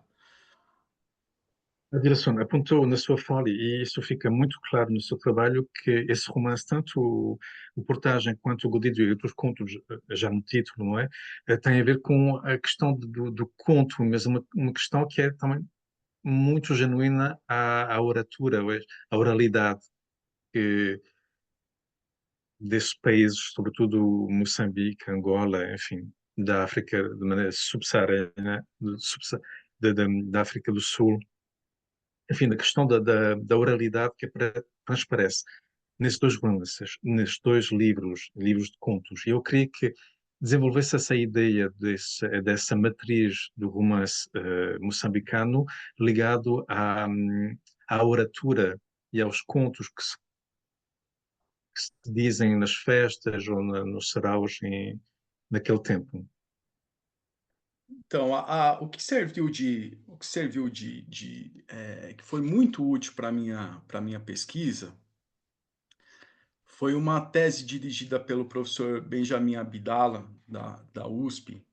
Adilson apontou na sua fala, e isso fica muito claro no seu trabalho, que esse romance, tanto o Portagem quanto o Godido e outros contos, já no título, não é? Tem a ver com a questão do conto, mas uma questão que é também muito genuína à oratura, à oralidade que, desses países, sobretudo Moçambique, Angola, enfim, da África de maneira subsaariana, da África do Sul, enfim, da questão da oralidade que transparece nesses dois romances, nesses dois livros de contos. E eu queria que desenvolvesse essa ideia dessa matriz do romance moçambicano ligado à oratura e aos contos que se dizem nas festas ou nos saraus naquele tempo. Então, que foi muito útil para minha pesquisa, foi uma tese dirigida pelo professor Benjamin Abdallah, da USP,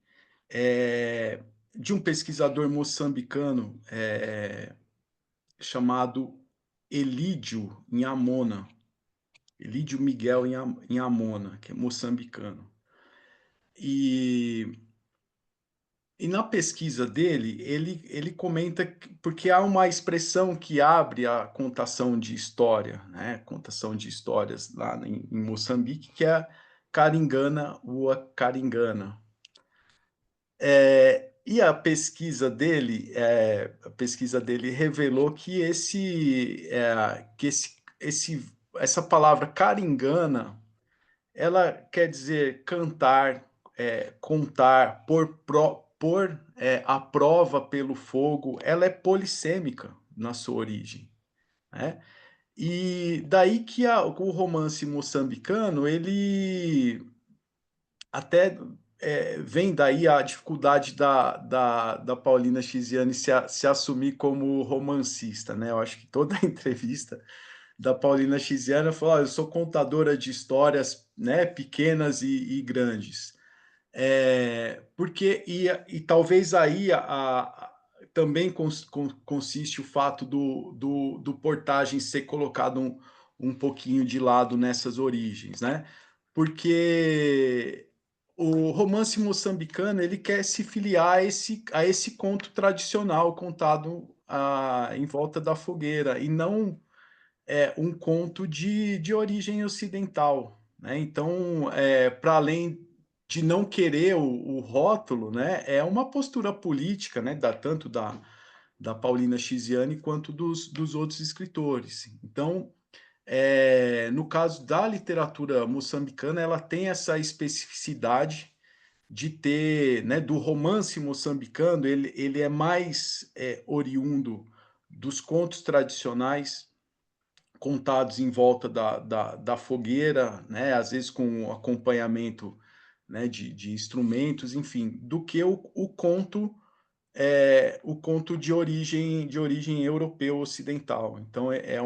de um pesquisador moçambicano chamado Elídio Inhamona, Elídio Miguel Inhamona, que é moçambicano. E na pesquisa dele, ele comenta porque há uma expressão que abre a contação de história, né? Contação de histórias lá em Moçambique, que é a Caringana Ua Caringana. E a pesquisa dele revelou que essa palavra caringana, ela quer dizer cantar, contar, pôr à prova pelo fogo. Ela é polissêmica na sua origem, né? E daí que o romance moçambicano, ele até vem daí a dificuldade da Paulina Chiziane se assumir como romancista, né? Eu acho que toda a entrevista da Paulina Chiziane falou: "Ah, eu sou contadora de histórias, né, pequenas e grandes." Porque e talvez aí também consiste o fato do Portagem ser colocado um pouquinho de lado nessas origens, né? Porque o romance moçambicano, ele quer se filiar a esse conto tradicional contado em volta da fogueira, e não um conto de origem ocidental, né? Então, para além de não querer o rótulo, né, é uma postura política, né, tanto da Paulina Chiziane quanto dos outros escritores. Então, no caso da literatura moçambicana, ela tem essa especificidade de ter, né, do romance moçambicano, ele é mais oriundo dos contos tradicionais contados em volta da fogueira, né, às vezes com acompanhamento, né, de instrumentos, enfim, do que o conto de origem europeu ocidental. Então é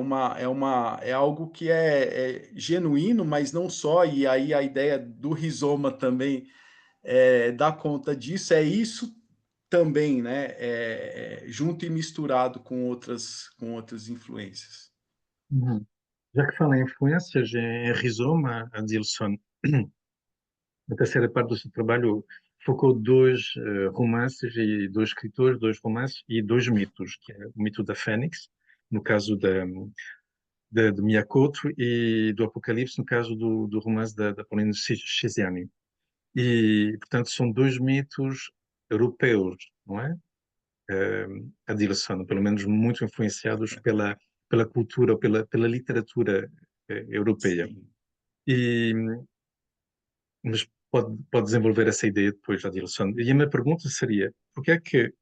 algo que é genuíno, mas não só. E aí a ideia do rizoma também dá conta disso. É isso também, né, junto e misturado com outras influências. Uhum. Já que fala em influências, em Rizoma, a Dilson, na terceira parte do seu trabalho, focou dois romances e dois escritores, dois romances e dois mitos, que é o mito da Fênix, no caso de Miyakoto, e do Apocalipse, no caso do romance da Paulina Chiziane. E, portanto, são dois mitos europeus, não é? A Dilson, pelo menos muito influenciados pela cultura, pela literatura europeia. Sim. E, mas pode desenvolver essa ideia depois da Dilson. E a minha pergunta seria, porquê é que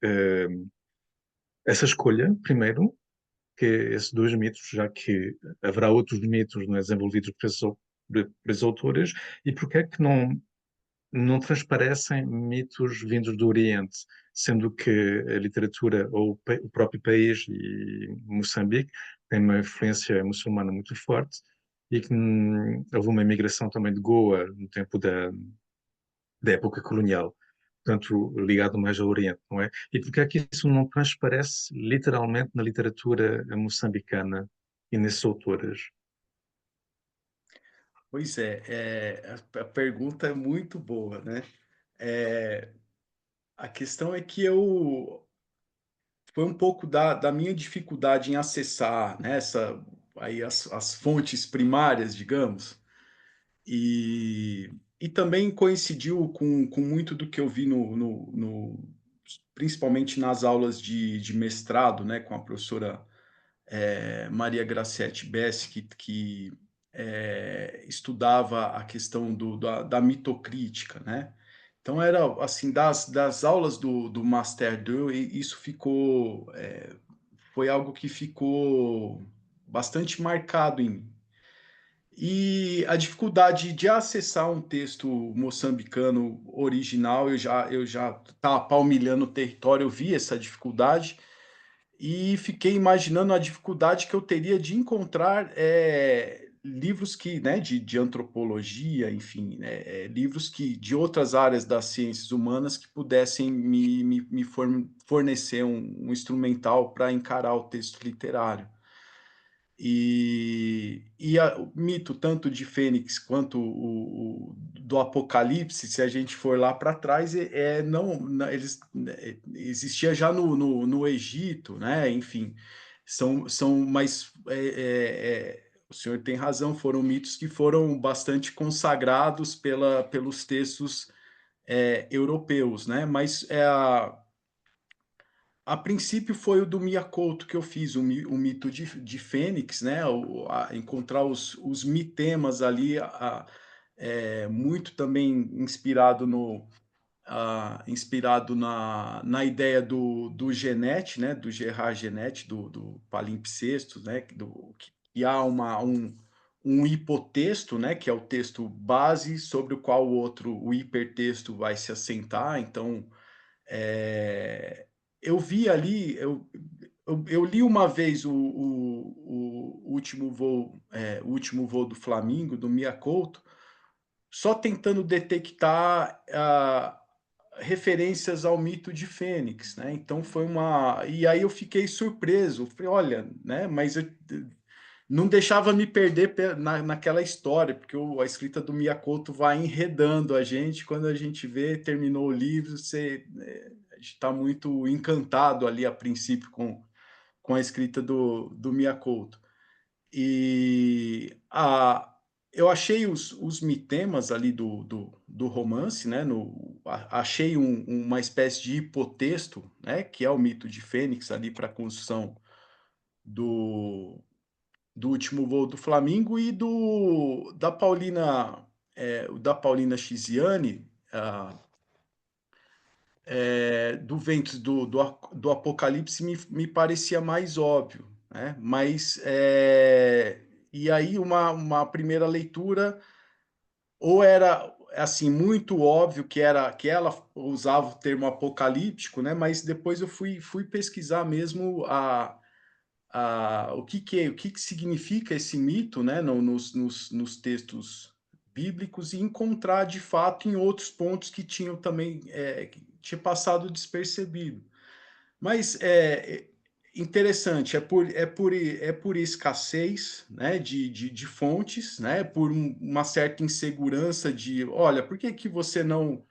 essa escolha, primeiro, que esses dois mitos, já que haverá outros mitos, não é, desenvolvidos por esses autores, e porquê é que não transparecem mitos vindos do Oriente, sendo que a literatura ou o próprio país e Moçambique tem uma influência muçulmana muito forte e que houve uma imigração também de Goa no tempo da época colonial, portanto ligado mais ao Oriente, não é? E porque é que isso não transparece literalmente na literatura moçambicana e nesses autores? Pois a pergunta é muito boa, né? É, a questão é que foi um pouco da minha dificuldade em acessar, né, aí as fontes primárias, digamos, e, e também coincidiu com muito do que eu vi principalmente nas aulas de mestrado, né, com a professora Maria Graciete Bessi, que estudava a questão da mitocrítica, né? Então era assim, das aulas do Master 2, e isso foi algo que ficou bastante marcado em mim. E a dificuldade de acessar um texto moçambicano original, eu já estava palmilhando o território, eu vi essa dificuldade, e fiquei imaginando a dificuldade que eu teria de encontrar livros que, né, de antropologia, enfim, né, livros que de outras áreas das ciências humanas que pudessem me fornecer um instrumental para encarar o texto literário. O mito tanto de Fênix quanto o do Apocalipse, se a gente for lá para trás, não, eles existia já no Egito, né? Enfim, mas o senhor tem razão, foram mitos que foram bastante consagrados pelos textos europeus, né? Mas a princípio foi o do Miyakoto que eu fiz, o mito de Fênix, né? Encontrar os mitemas ali, muito também inspirado na ideia do Genet, né? Do Gerard Genet, do Palimpsesto, né? Que há um hipotexto, né? Que é o texto base sobre o qual o hipertexto vai se assentar. Então, é, eu vi ali, eu li uma vez o o último voo do Flamingo, do Miyakoto, só tentando detectar referências ao mito de Fênix, né? Então foi uma. E aí eu fiquei surpreso. Falei, olha, né? Mas eu não deixava me perder naquela história, porque a escrita do Miyakoto vai enredando a gente. Quando a gente vê, terminou o livro, a gente está muito encantado ali a princípio com a escrita do Miyakoto. E eu achei os mitemas ali do romance, né? Achei uma espécie de hipotexto, né? Que é o mito de Fênix ali para a construção do, do último voo do Flamengo e da Paulina Chiziane, do Ventos do Apocalipse me parecia mais óbvio, né? Mas e aí uma primeira leitura ou era assim muito óbvio que ela usava o termo apocalíptico, né? Mas depois eu fui pesquisar mesmo o que significa esse mito, né, nos textos bíblicos e encontrar de fato em outros pontos que tinham também que tinha passado despercebido. Mas é interessante, é por escassez, né, de fontes, né, por uma certa insegurança de, olha, por que que você não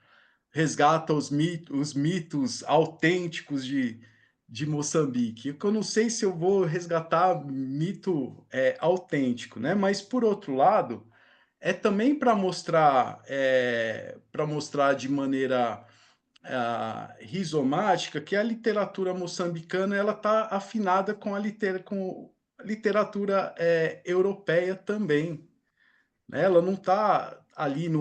resgata os mitos autênticos de Moçambique? Eu não sei se eu vou resgatar mito autêntico, né? Mas por outro lado, é também para mostrar de maneira rizomática que a literatura moçambicana ela está afinada com a literatura europeia também, né? Ela não está ali no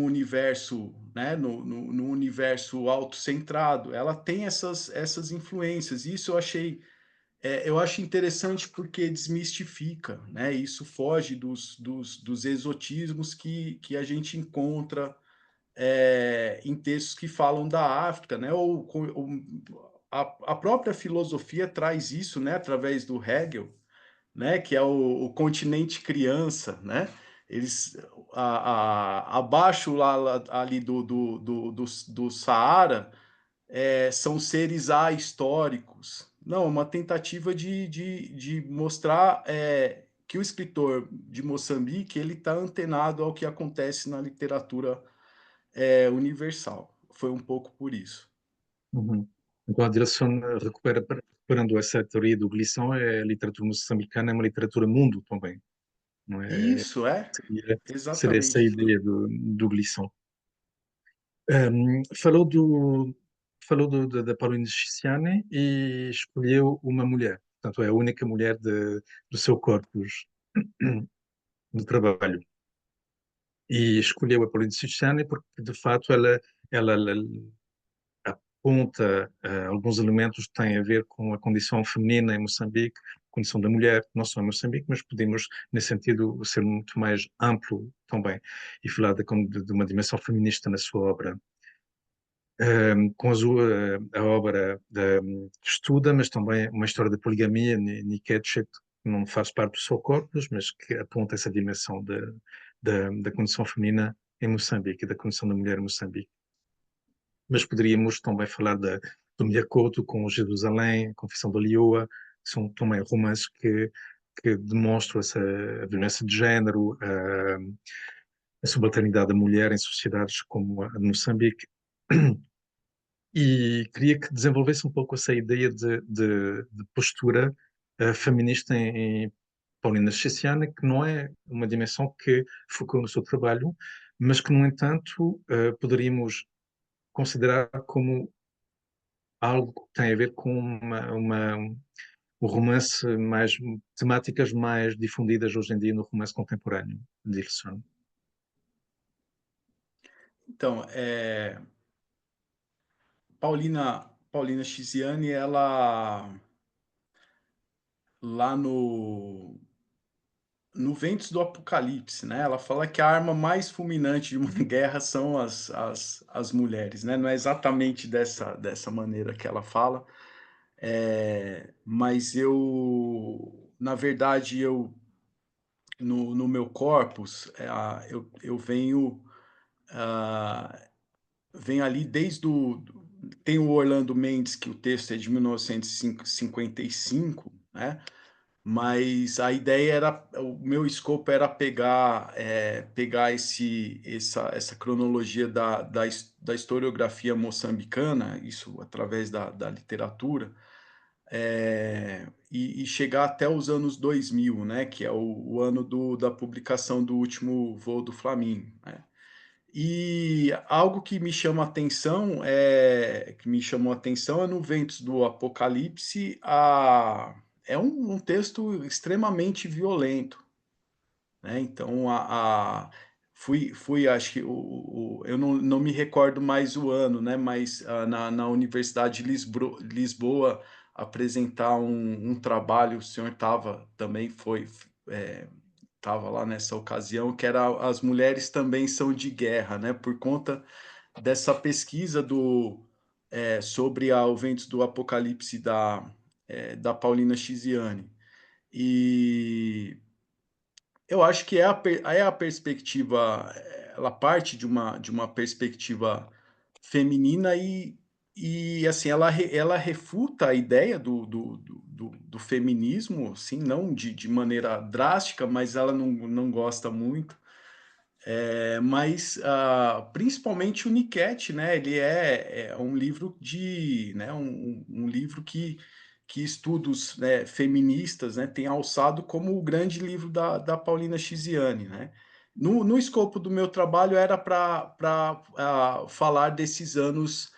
universo, né? No universo autocentrado. Ela tem essas influências. Isso eu acho interessante porque desmistifica, né? Isso foge dos exotismos que a gente encontra em textos que falam da África, né? A própria filosofia traz isso, né? Através do Hegel, né, que é o continente criança, né? Eles abaixo ali do Saara são seres ahistóricos. Não, uma tentativa de mostrar que o escritor de Moçambique ele está antenado ao que acontece na literatura universal. Foi um pouco por isso. Uhum. Então, a direção recuperando essa teoria do Glisson, a literatura moçambicana é uma literatura mundo também, não é? Isso Seria essa a exatamente. ideia do Glisson. Falou da Paulina Chiziane e escolheu uma mulher, portanto, é a única mulher do seu corpus de trabalho. E escolheu a Paulina Chiziane porque, de fato, ela aponta alguns elementos que têm a ver com a condição feminina em Moçambique, a condição da mulher, não só em Moçambique, mas podemos, nesse sentido, ser muito mais amplo também e falar de uma dimensão feminista na sua obra. Com a obra que estuda, mas também uma história da poligamia, Niketchet, não faz parte do seu corpus, mas que aponta essa dimensão da condição feminina em Moçambique, da condição da mulher em Moçambique. Mas poderíamos também falar do Milhacoto com Jerusalém, a Confissão da Lioa, que são também romances que demonstram a violência de género, a subalternidade da mulher em sociedades como a de Moçambique. E queria que desenvolvesse um pouco essa ideia de postura feminista em Paulina Chessiana, que não é uma dimensão que focou no seu trabalho, mas que, no entanto, poderíamos considerar como algo que tem a ver com um romance mais, temáticas mais difundidas hoje em dia no romance contemporâneo de Ilson. Então, Paulina Chiziane, ela lá no Ventos do Apocalipse, né? Ela fala que a arma mais fulminante de uma guerra são as mulheres, né? Não é exatamente dessa maneira que ela fala, mas na verdade, no meu corpus, eu venho ali desde tem o Orlando Mendes, que o texto é de 1955, né? Mas a ideia era, o meu escopo era pegar essa cronologia da historiografia moçambicana, isso através da literatura, e chegar até os anos 2000, né, que é o ano da publicação do último voo do Flamingo, né? E algo que me chamou a atenção é no Ventos do Apocalipse, é um texto extremamente violento, né? Então acho que eu não me recordo mais o ano, né? Mas na Universidade de Lisboa apresentar um trabalho, o senhor estava lá nessa ocasião, que era As Mulheres Também São de Guerra, né? Por conta dessa pesquisa sobre o Ventos do Apocalipse da Paulina Chiziane. E eu acho que é a perspectiva, ela parte de uma perspectiva feminina e assim, ela refuta a ideia do feminismo, assim, não de maneira drástica, mas ela não gosta muito. Mas principalmente o Niket, né? Ele é um livro né? Um livro que estudos, né, feministas, né, tem alçado como o grande livro da Paulina Chiziane, né? No escopo do meu trabalho era para falar desses anos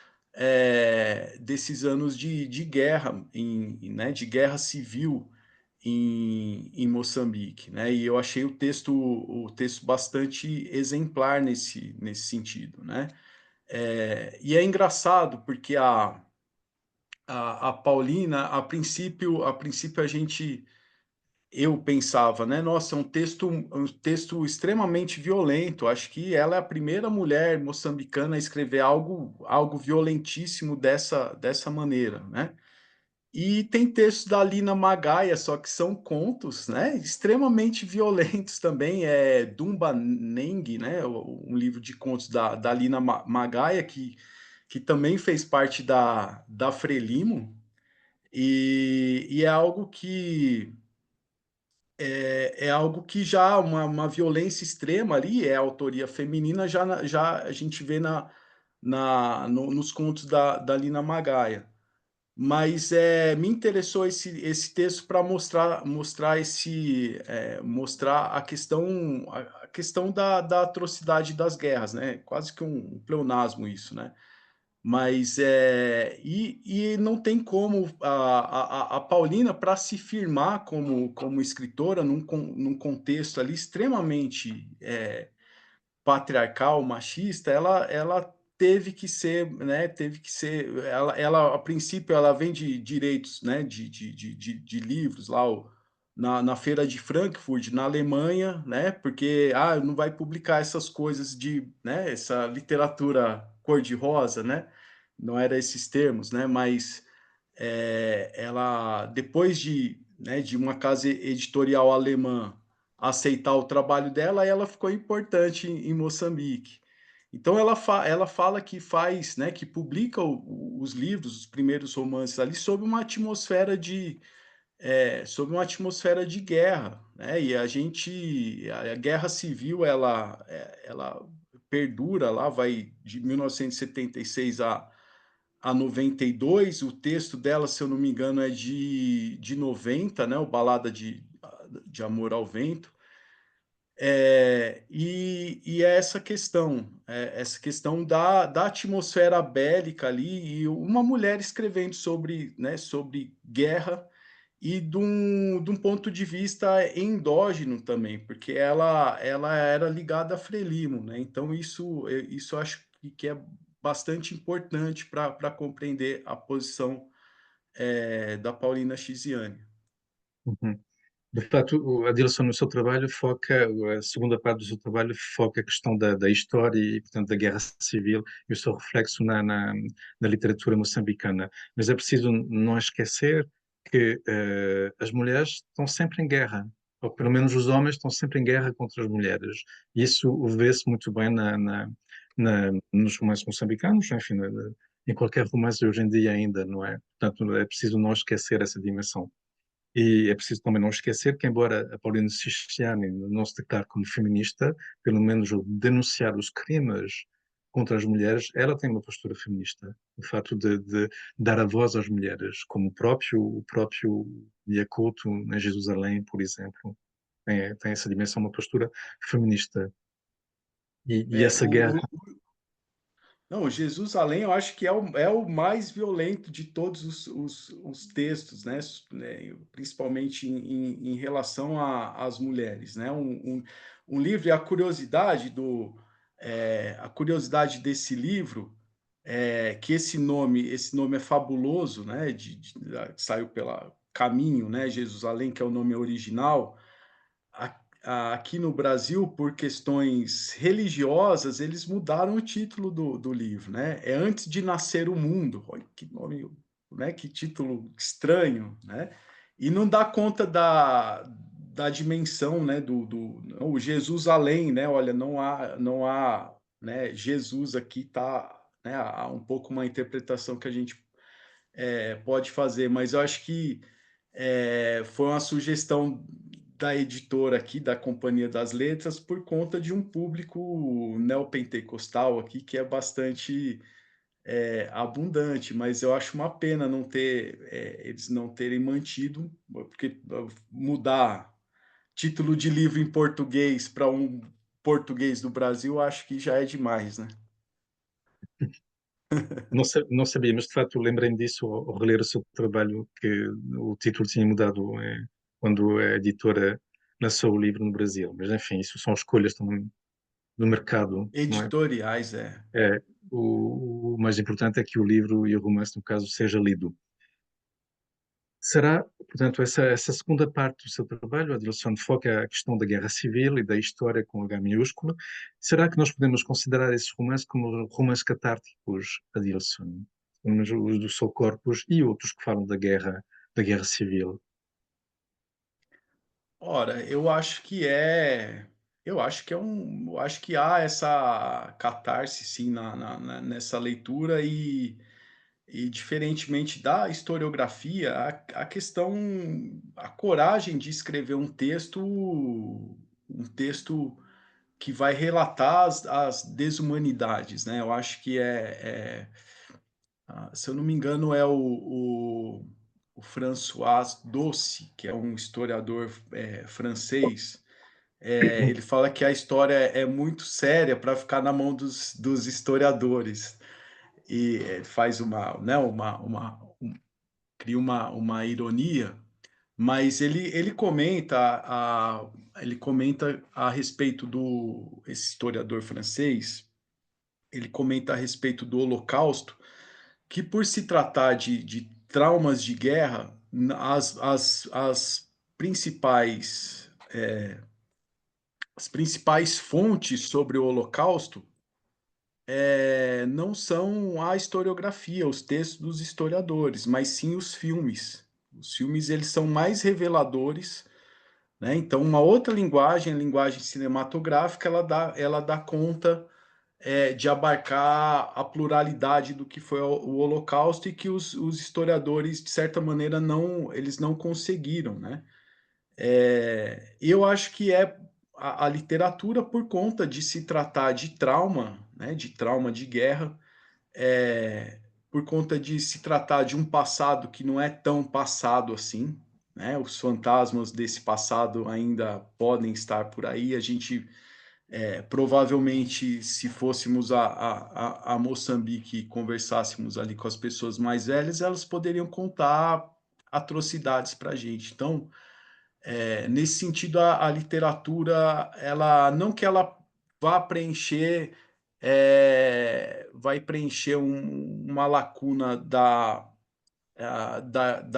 de guerra, né, de guerra civil em Moçambique, né? E eu achei o texto bastante exemplar nesse sentido, né? E é engraçado porque a Paulina, a princípio eu pensava, né? Nossa, é um texto extremamente violento. Acho que ela é a primeira mulher moçambicana a escrever algo violentíssimo dessa maneira, né? E tem textos da Lina Magaia, só que são contos, né, extremamente violentos também, Dumba Neng, né, um livro de contos da Lina Magaia, que também fez parte da Frelimo, e é algo que já uma violência extrema ali, é a autoria feminina, já a gente vê nos contos da Lina Magaia. Mas me interessou esse texto para mostrar a questão da atrocidade das guerras, né? Quase que um pleonasmo isso, né? Mas e não tem como a Paulina, para se firmar como escritora num contexto ali extremamente patriarcal, machista, ela ela a princípio ela vende direitos, né, de livros lá na feira de Frankfurt, na Alemanha, né, porque não vai publicar essas coisas né, essa literatura cor-de-rosa, né, não era esses termos, né, mas ela depois né, de uma casa editorial alemã aceitar o trabalho dela, ela ficou importante em Moçambique. Então ela fala que faz, né, que publica os livros, os primeiros romances ali, sob uma atmosfera de guerra, né, e a guerra civil ela perdura lá, vai de 1976 a 92. O texto dela, se eu não me engano, é de 90, né, o Balada de Amor ao Vento. E é essa questão da atmosfera bélica ali, e uma mulher escrevendo sobre, né, sobre guerra, e de um ponto de vista endógeno também, porque ela era ligada a Frelimo, né? Então isso eu acho que é bastante importante para compreender a posição da Paulina Chiziane. Uhum. De facto, a direção no seu trabalho foca, a segunda parte do seu trabalho foca a questão da história e, portanto, da guerra civil e o seu reflexo na literatura moçambicana. Mas é preciso não esquecer que as mulheres estão sempre em guerra, ou pelo menos os homens estão sempre em guerra contra as mulheres. E isso vê-se muito bem nos romances moçambicanos, enfim, em qualquer romance hoje em dia ainda, não é? Portanto, é preciso não esquecer essa dimensão. E é preciso também não esquecer que, embora a Paulina Cistiani não se declare como feminista, pelo menos ao denunciar os crimes contra as mulheres, ela tem uma postura feminista. O fato de dar a voz às mulheres, como o próprio Yakuto em Jerusalém, por exemplo, tem essa dimensão, uma postura feminista. E É, essa guerra. não, Jesus Além eu acho que é o mais violento de todos os textos, né, principalmente em relação às mulheres, né? Um livro, e a curiosidade desse livro é que esse nome é fabuloso, né? Saiu pela Caminho, né? Jesus Além, que é o nome original. Aqui no Brasil, por questões religiosas, eles mudaram o título do livro, né? É Antes de Nascer o Mundo. Olha que nome, né? Que título estranho, né? E não dá conta da dimensão, né? O Jesus Além, né? Olha, não há, né? Jesus aqui tá, né? Há um pouco uma interpretação que a gente pode fazer, mas eu acho que foi uma sugestão da editora aqui, da Companhia das Letras, por conta de um público neopentecostal aqui que é bastante abundante, mas eu acho uma pena eles não terem mantido, porque mudar título de livro em português para um português do Brasil, acho que já é demais, né? Não sabia, mas de facto lembrei-me disso ao reler o seu trabalho, que o título tinha mudado quando a editora lançou o livro no Brasil. Mas enfim, isso são escolhas também do mercado, não é? Editoriais, É, o mais importante é que o livro e o romance, no caso, seja lido. Será, portanto, essa segunda parte do seu trabalho, a direção foca a questão da guerra civil e da história com H minúsculo. Será que nós podemos considerar esses romances como romances catárticos, a direção? Os do Soul Corpus e outros que falam da guerra civil. Ora, eu acho que há essa catarse sim nessa leitura, e diferentemente da historiografia, a coragem de escrever um texto que vai relatar as desumanidades, né? Eu acho que se eu não me engano, é o François Doce, que é um historiador francês. Ele fala que a história é muito séria para ficar na mão dos historiadores. E faz né, cria uma ironia, mas ele comenta a respeito esse historiador francês, ele comenta a respeito do Holocausto, que por se tratar de traumas de guerra, as principais, as principais fontes sobre o Holocausto não são a historiografia, os textos dos historiadores, mas sim os filmes. Os filmes eles são mais reveladores, né? Então, uma outra linguagem, a linguagem cinematográfica, ela dá conta de abarcar a pluralidade do que foi o Holocausto e que os historiadores, de certa maneira, eles não conseguiram, né? Eu acho que a literatura, por conta de se tratar de trauma, né, de trauma de guerra, por conta de se tratar de um passado que não é tão passado assim, né? Os fantasmas desse passado ainda podem estar por aí. A gente provavelmente, se fôssemos a Moçambique e conversássemos ali com as pessoas mais velhas, elas poderiam contar atrocidades para a gente. Então, nesse sentido, a literatura, ela não que ela vá preencher, vai preencher uma lacuna da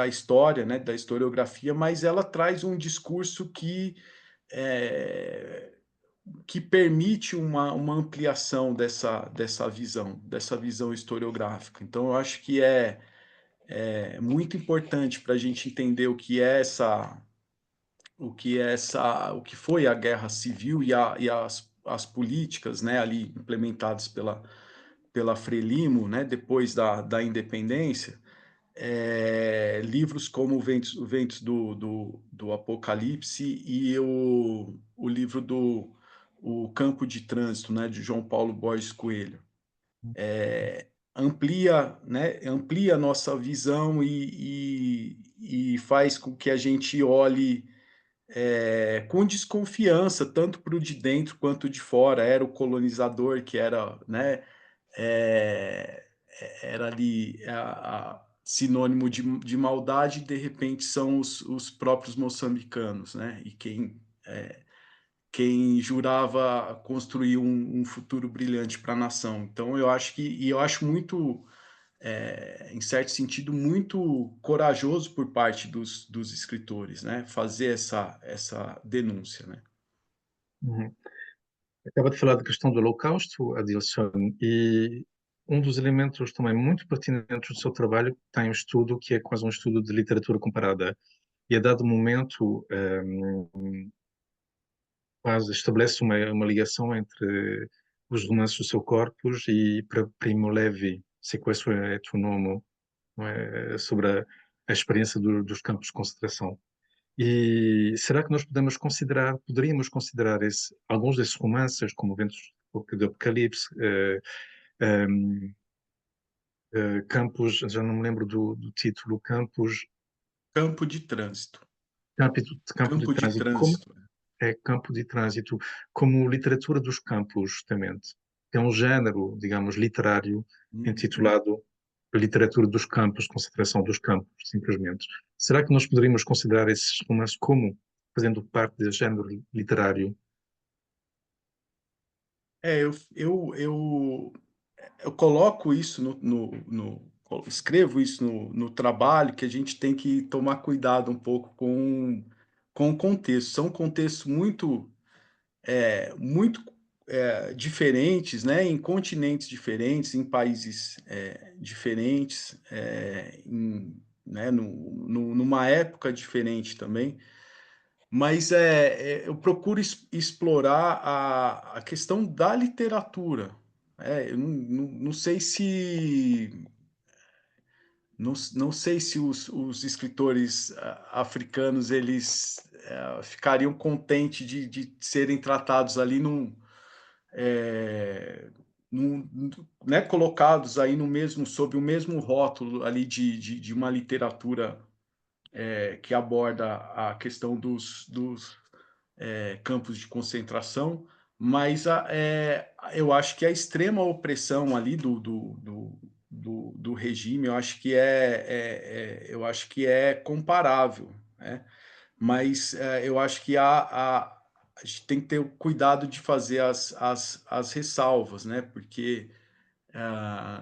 história, né, da historiografia, mas ela traz um discurso eh, que permite uma ampliação dessa visão historiográfica. Então, eu acho que é muito importante para a gente entender o que foi a guerra civil e as políticas, né, ali implementadas pela Frelimo, né, depois da independência. Livros como Ventos do Apocalipse e o livro do O Campo de Trânsito, né, de João Paulo Borges Coelho. Amplia a nossa visão e faz com que a gente olhe com desconfiança, tanto para o de dentro quanto de fora. Era o colonizador que era, né, é, era ali sinônimo de maldade, e de repente são os próprios moçambicanos, né? E quem jurava construir um futuro brilhante para a nação. Então, eu acho muito, em certo sentido, muito corajoso por parte dos escritores, né? Fazer essa denúncia, né? Uhum. Acaba de falar da questão do Holocausto, Adilson, e um dos elementos também muito pertinentes do seu trabalho tem um estudo que é quase um estudo de literatura comparada. E a dado momento, quase estabelece uma ligação entre os romances do seu corpus e Primo Levi, Sequestro et tu nome, não é? Sobre a experiência dos campos de concentração. E será que nós poderíamos considerar alguns desses romances, como Ventos do Apocalipse, Campos, já não me lembro do título, Campo de trânsito. Campo de Campo de Trânsito, como trânsito. é Campo de Trânsito, como literatura dos campos, justamente. É um género, digamos, literário Uhum. intitulado Literatura dos Campos, de Concentração dos Campos, simplesmente. Será que nós poderíamos considerar esses romances como fazendo parte desse género literário? É, eu coloco isso escrevo isso no trabalho, que a gente tem que tomar cuidado um pouco com o contexto. São contextos muito diferentes, né, em continentes diferentes, em países diferentes, né, numa época diferente também. Mas eu procuro explorar a questão da literatura. Eu não sei se não sei se os escritores africanos eles ficariam contentes de serem tratados ali eh, né, colocados aí no mesmo sob o mesmo rótulo ali de uma literatura que aborda a questão dos campos de concentração, mas eu acho que a extrema opressão ali do regime, eu acho que eu acho que é comparável, né? Mas eu acho que a gente tem que ter o cuidado de fazer as ressalvas, né? Porque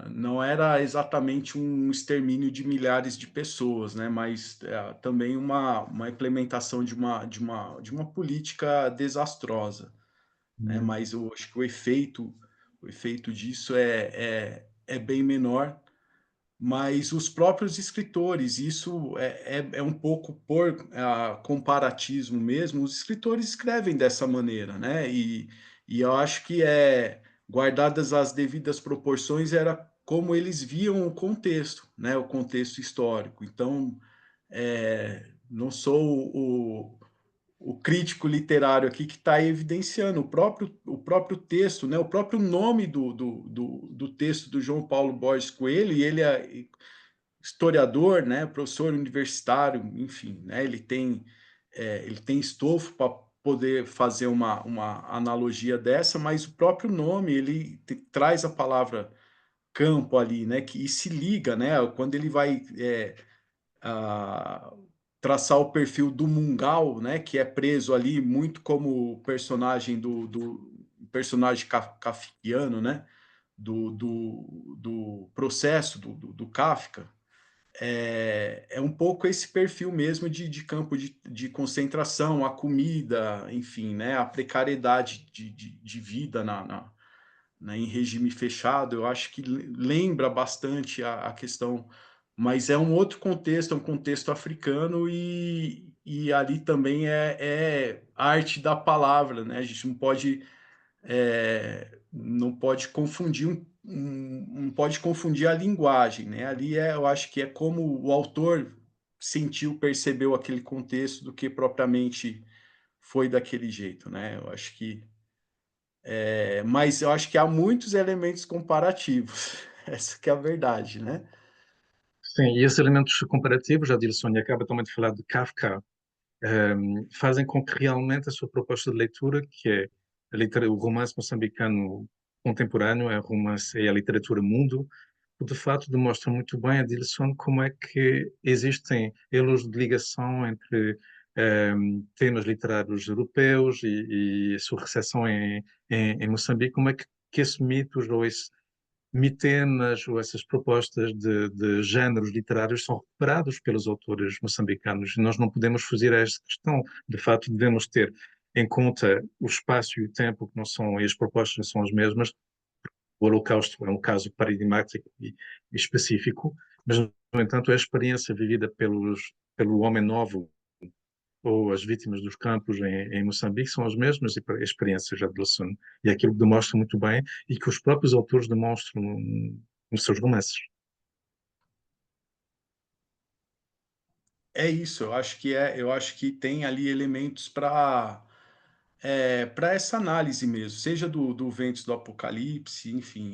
não era exatamente um extermínio de milhares de pessoas, né? Mas também uma implementação de uma política desastrosa, né? Hum. Mas eu acho que o efeito disso é bem menor, mas os próprios escritores, isso é um pouco por comparatismo mesmo, os escritores escrevem dessa maneira, né? E eu acho que guardadas as devidas proporções, era como eles viam o contexto, né? O contexto histórico. Então, não sou o crítico literário aqui que está evidenciando o próprio texto, né? O próprio nome do texto do João Paulo Borges Coelho, e ele é historiador, né? Professor universitário, enfim, né? Ele tem estofo para poder fazer uma analogia dessa, mas o próprio nome, ele traz a palavra campo ali, né? E se liga, né? Quando ele vai a traçar o perfil do Mungal, né, que é preso ali muito como o personagem do personagem kafkiano, né, do processo do Kafka, é um pouco esse perfil mesmo de campo de concentração, a comida, enfim, né, a precariedade de vida em regime fechado. Eu acho que lembra bastante a questão, mas é um outro contexto, é um contexto africano, e ali também é arte da palavra, né? A gente não pode confundir não pode confundir a linguagem, né? Ali eu acho que é como o autor sentiu, percebeu aquele contexto, do que propriamente foi daquele jeito, né? Eu acho que mas eu acho que há muitos elementos comparativos, essa que é a verdade, né? Sim, e esses elementos comparativos, a Dilson acaba também de falar de Kafka, fazem com que realmente a sua proposta de leitura, que é o romance moçambicano contemporâneo, é a literatura mundo, de fato demonstra muito bem a Dilson como é que existem elos de ligação entre temas literários europeus e a sua recepção em Moçambique, como é que esses mitos ou esse mitenas ou essas propostas de géneros literários são recuperados pelos autores moçambicanos. Nós não podemos fugir a esta questão. De fato, devemos ter em conta o espaço e o tempo, que não são, e as propostas não são as mesmas. O Holocausto é um caso paradigmático e específico, mas, no entanto, a experiência vivida pelo homem novo ou as vítimas dos campos em Moçambique são as mesmas experiências de Adolescente. E é aquilo que demonstra muito bem e que os próprios autores demonstram nos seus romances. É isso, eu acho que tem ali elementos para essa análise mesmo, seja do Ventos do Apocalipse, enfim,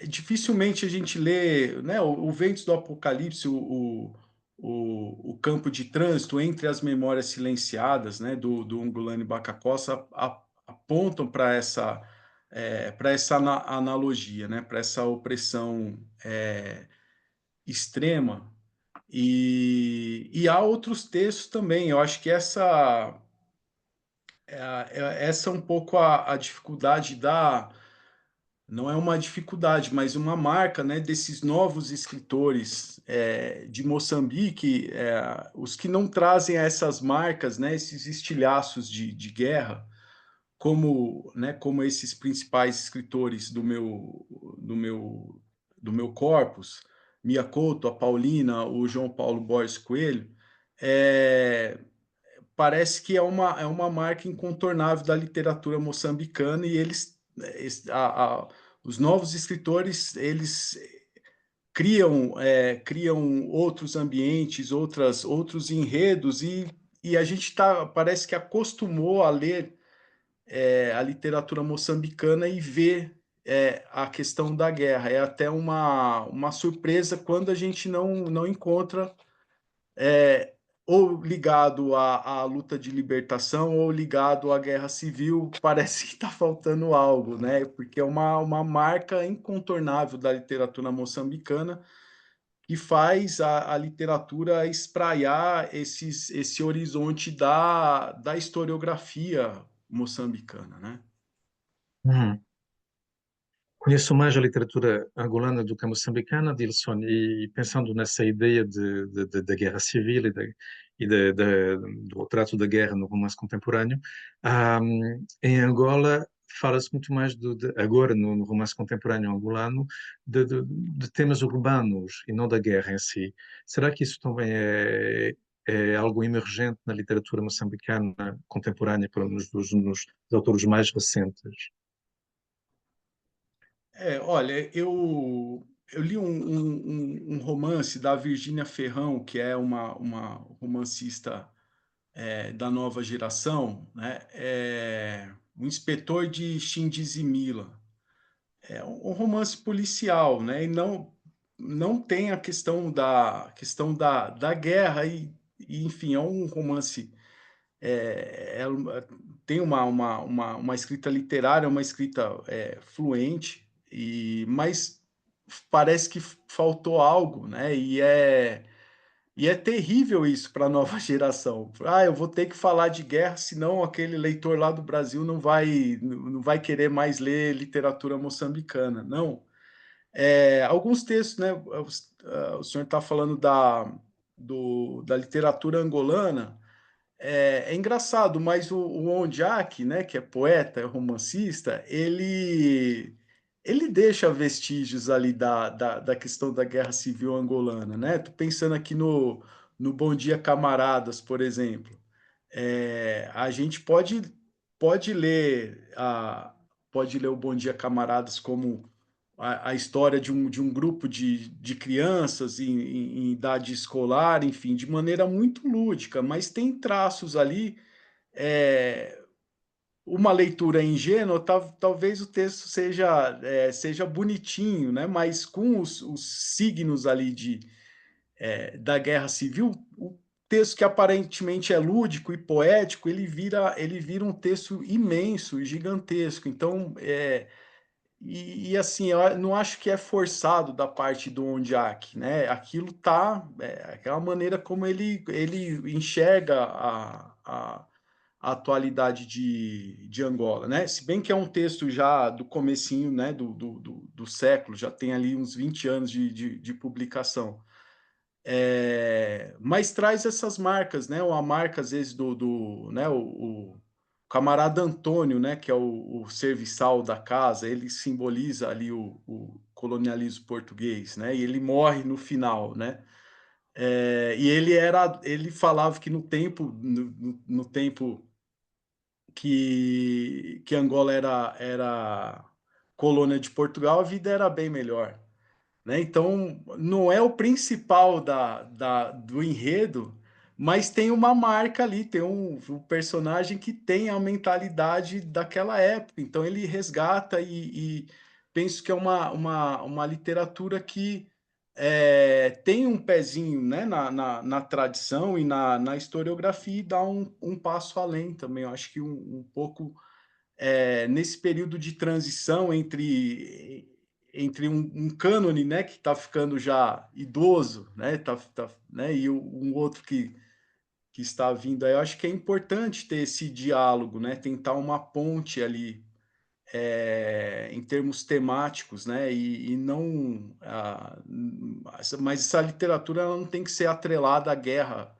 dificilmente a gente lê, né, o Ventos do Apocalipse, o campo de trânsito entre as memórias silenciadas, né, do Ungulane Bacacossa, apontam para essa analogia, né, para essa opressão extrema. E há outros textos também. Eu acho que essa é um pouco a dificuldade não é uma dificuldade, mas uma marca, né, desses novos escritores de Moçambique, os que não trazem essas marcas, né, esses estilhaços de guerra, como esses principais escritores do meu corpus, Mia Couto, a Paulina, o João Paulo Borges Coelho. é, Parece que é uma marca incontornável da literatura moçambicana, e os novos escritores, eles criam outros ambientes, outros enredos, e a gente parece que acostumou a ler a literatura moçambicana e ver a questão da guerra. É até uma surpresa quando a gente não encontra é, ou ligado à luta de libertação ou ligado à guerra civil. Parece que está faltando algo, né? Porque é uma marca incontornável da literatura moçambicana, que faz a literatura espraiar esse horizonte da historiografia moçambicana, né? Uhum. Conheço mais a literatura angolana do que a moçambicana, Dilson, e pensando nessa ideia da guerra civil do retrato da guerra no romance contemporâneo, em Angola fala-se muito mais agora no romance contemporâneo angolano de temas urbanos e não da guerra em si. Será que isso também é algo emergente na literatura moçambicana contemporânea, pelo menos nos autores mais recentes? Olha, eu li um romance da Virgínia Ferrão, que é uma romancista da nova geração, né? O Inspetor de Xindizimila. É um romance policial, né? E não tem a questão da guerra enfim, é um romance tem uma escrita literária, uma escrita fluente, mas parece que faltou algo, né? E é terrível isso para a nova geração. Ah, eu vou ter que falar de guerra, senão aquele leitor lá do Brasil não vai querer mais ler literatura moçambicana. Não. Alguns textos, né? O senhor está falando da literatura angolana. É engraçado, mas o Ondiak, né, que é poeta, é romancista, ele deixa vestígios ali da questão da guerra civil angolana, né? Tô pensando aqui no Bom Dia Camaradas, por exemplo. A gente pode ler o Bom Dia Camaradas como a história de um grupo de crianças em idade escolar, enfim, de maneira muito lúdica, mas tem traços ali, é, uma leitura ingênua, talvez o texto seja bonitinho, né? Mas com os signos ali da Guerra Civil, o texto que aparentemente é lúdico e poético, ele vira um texto imenso e gigantesco. Então, assim, eu não acho que é forçado da parte do Ondiak, né? Aquilo aquela maneira como ele enxerga a atualidade de Angola, né? Se bem que é um texto já do comecinho, né, do século, já tem ali uns 20 anos de publicação. Mas traz essas marcas, né? Uma marca, às vezes, né, o camarada Antônio, né, que é o serviçal da casa, ele simboliza ali o colonialismo português, né? E ele morre no final, né? E ele falava que no tempo que Angola era colônia de Portugal, a vida era bem melhor, né? Então, não é o principal do enredo, mas tem uma marca ali, tem um personagem que tem a mentalidade daquela época. Então, ele resgata e penso que é uma literatura que tem um pezinho, né, na tradição e na historiografia e dá um passo além também. Eu acho que um pouco nesse período de transição entre um cânone, né, que está ficando já idoso, né, né, e um outro que está vindo aí, eu acho que é importante ter esse diálogo, né, tentar uma ponte ali em termos temáticos, né, e não, mas essa literatura ela não tem que ser atrelada à guerra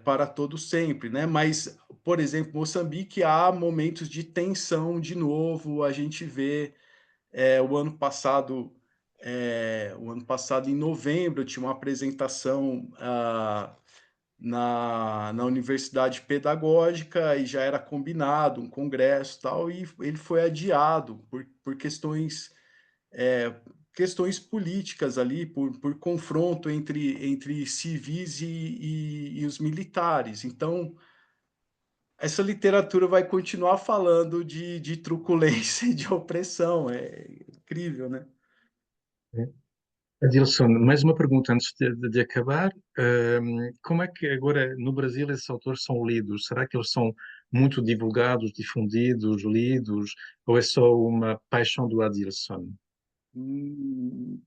para todo sempre, né? Mas, por exemplo, Moçambique há momentos de tensão de novo. A gente vê o ano passado em novembro, eu tinha uma apresentação na Universidade Pedagógica e já era combinado um congresso e tal, e ele foi adiado por é, questões políticas ali, por confronto entre civis e os militares. Então, essa literatura vai continuar falando de truculência e de opressão. É incrível, né? Adilson, mais uma pergunta antes de acabar. Como é que agora no Brasil esses autores são lidos? Será que eles são muito divulgados, difundidos, lidos, ou é só uma paixão do Adilson? Hum,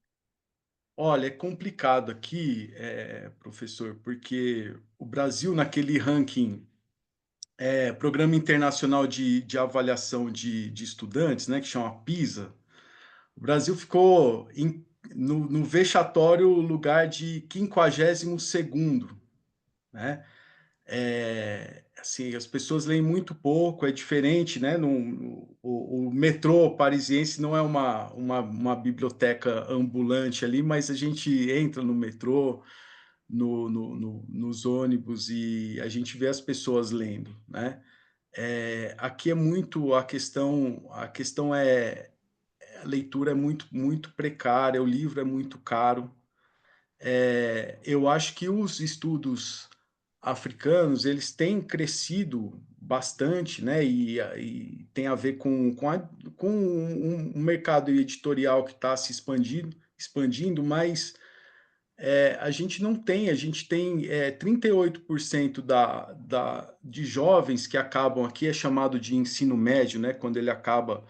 Olha, é complicado aqui, professor, porque o Brasil, naquele ranking, Programa Internacional de Avaliação de Estudantes, né, que chama PISA, o Brasil ficou no vexatório lugar de 52º, né? Assim, as pessoas leem muito pouco, é diferente, né? O metrô parisiense não é uma biblioteca ambulante ali, mas a gente entra no metrô, nos ônibus e a gente vê as pessoas lendo, né? Aqui é muito a questão é a leitura é muito precária, o livro é muito caro. Eu acho que os estudos africanos eles têm crescido bastante, né? E tem a ver com um mercado editorial que está se expandindo, mas a gente tem 38% de jovens que acabam aqui, é chamado de ensino médio, né? Quando ele acaba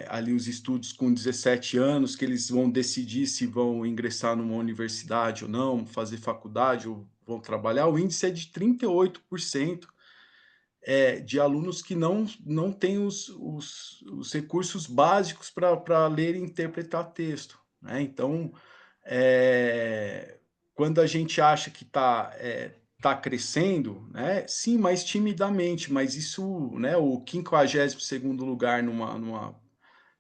ali os estudos com 17 anos, que eles vão decidir se vão ingressar numa universidade ou não, fazer faculdade ou vão trabalhar, o índice é de 38% de alunos que não têm os recursos básicos para ler e interpretar texto, né? Então, quando a gente acha que tá crescendo, né? Sim, mas timidamente, mas isso, né? O 52º lugar numa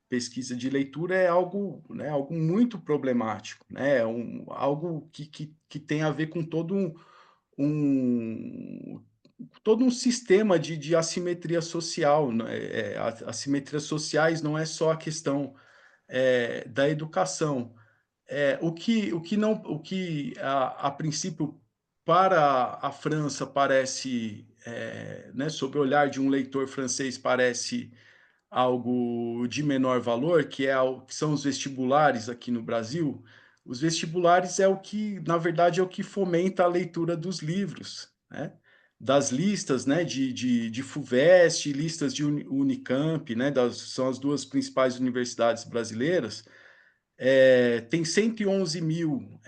pesquisa de leitura é algo, né? Algo muito problemático, né? Algo que tem a ver com um todo um sistema de assimetria social, né? Assimetrias sociais não é só a questão da educação. O que a princípio para a França parece, né, sob o olhar de um leitor francês, parece algo de menor valor, que são os vestibulares aqui no Brasil. Os vestibulares é o que, na verdade, é o que fomenta a leitura dos livros, né? Das listas, né, de FUVEST, listas de Unicamp, né, são as duas principais universidades brasileiras. Tem 111 mil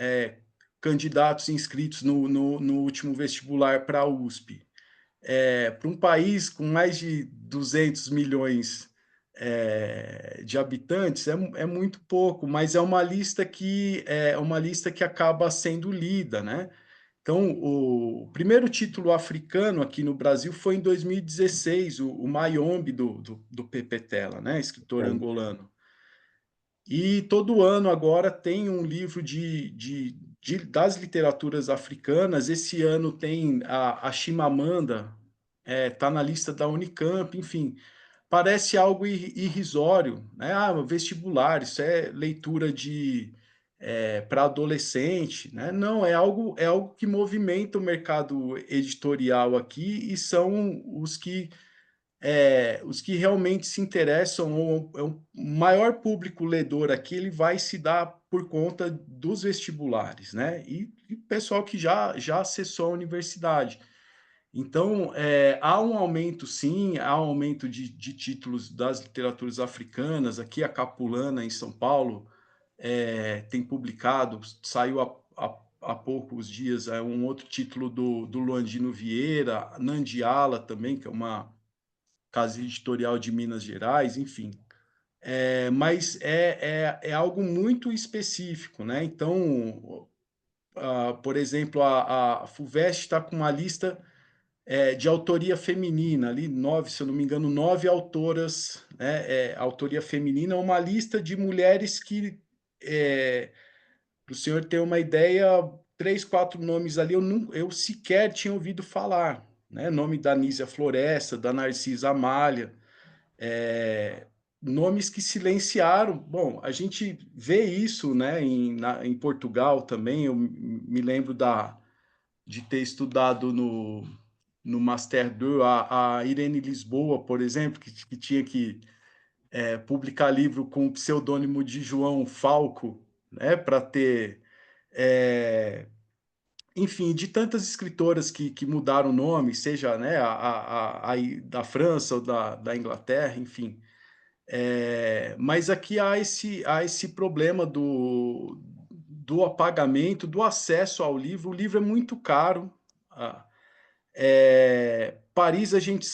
candidatos inscritos no último vestibular para a USP. Para um país com mais de 200 milhões de habitantes, é muito pouco, mas é uma lista que acaba sendo lida, né? Então, o primeiro título africano aqui no Brasil foi em 2016, o Mayombe do Pepe Tela, né? Escritor angolano. E todo ano agora tem um livro das literaturas africanas. Esse ano tem a Chimamanda, está na lista da Unicamp, enfim. Parece algo irrisório, né? Vestibular, isso é leitura para adolescente, né? Não, é algo que movimenta o mercado editorial aqui e são os que realmente se interessam, o maior público ledor aqui, ele vai se dar por conta dos vestibulares, né? E pessoal que já acessou a universidade. Então, há um aumento, sim, há um aumento de títulos das literaturas africanas. Aqui, a Capulana, em São Paulo, tem publicado, saiu há poucos dias, um outro título do Luandino Vieira, Nandiala também, que é uma casa editorial de Minas Gerais, enfim. Mas é algo muito específico, né? Então, por exemplo, a FUVEST está com uma lista de autoria feminina, ali, 9, se eu não me engano, 9 autoras, né? Autoria feminina, uma lista de mulheres que, para o senhor ter uma ideia, 3, 4 nomes ali eu sequer tinha ouvido falar, né? Nome da Nísia Floresta, da Narcisa Amália, nomes que silenciaram. Bom, a gente vê isso, né, em Portugal também. Eu me lembro de ter estudado no Master 2 a Irene Lisboa, por exemplo, que tinha que publicar livro com o pseudônimo de João Falco, né, para ter. Enfim, de tantas escritoras que mudaram o nome, seja, né, da França ou da Inglaterra, enfim. Mas aqui há esse problema do apagamento, do acesso ao livro. O livro é muito caro. Paris, a gente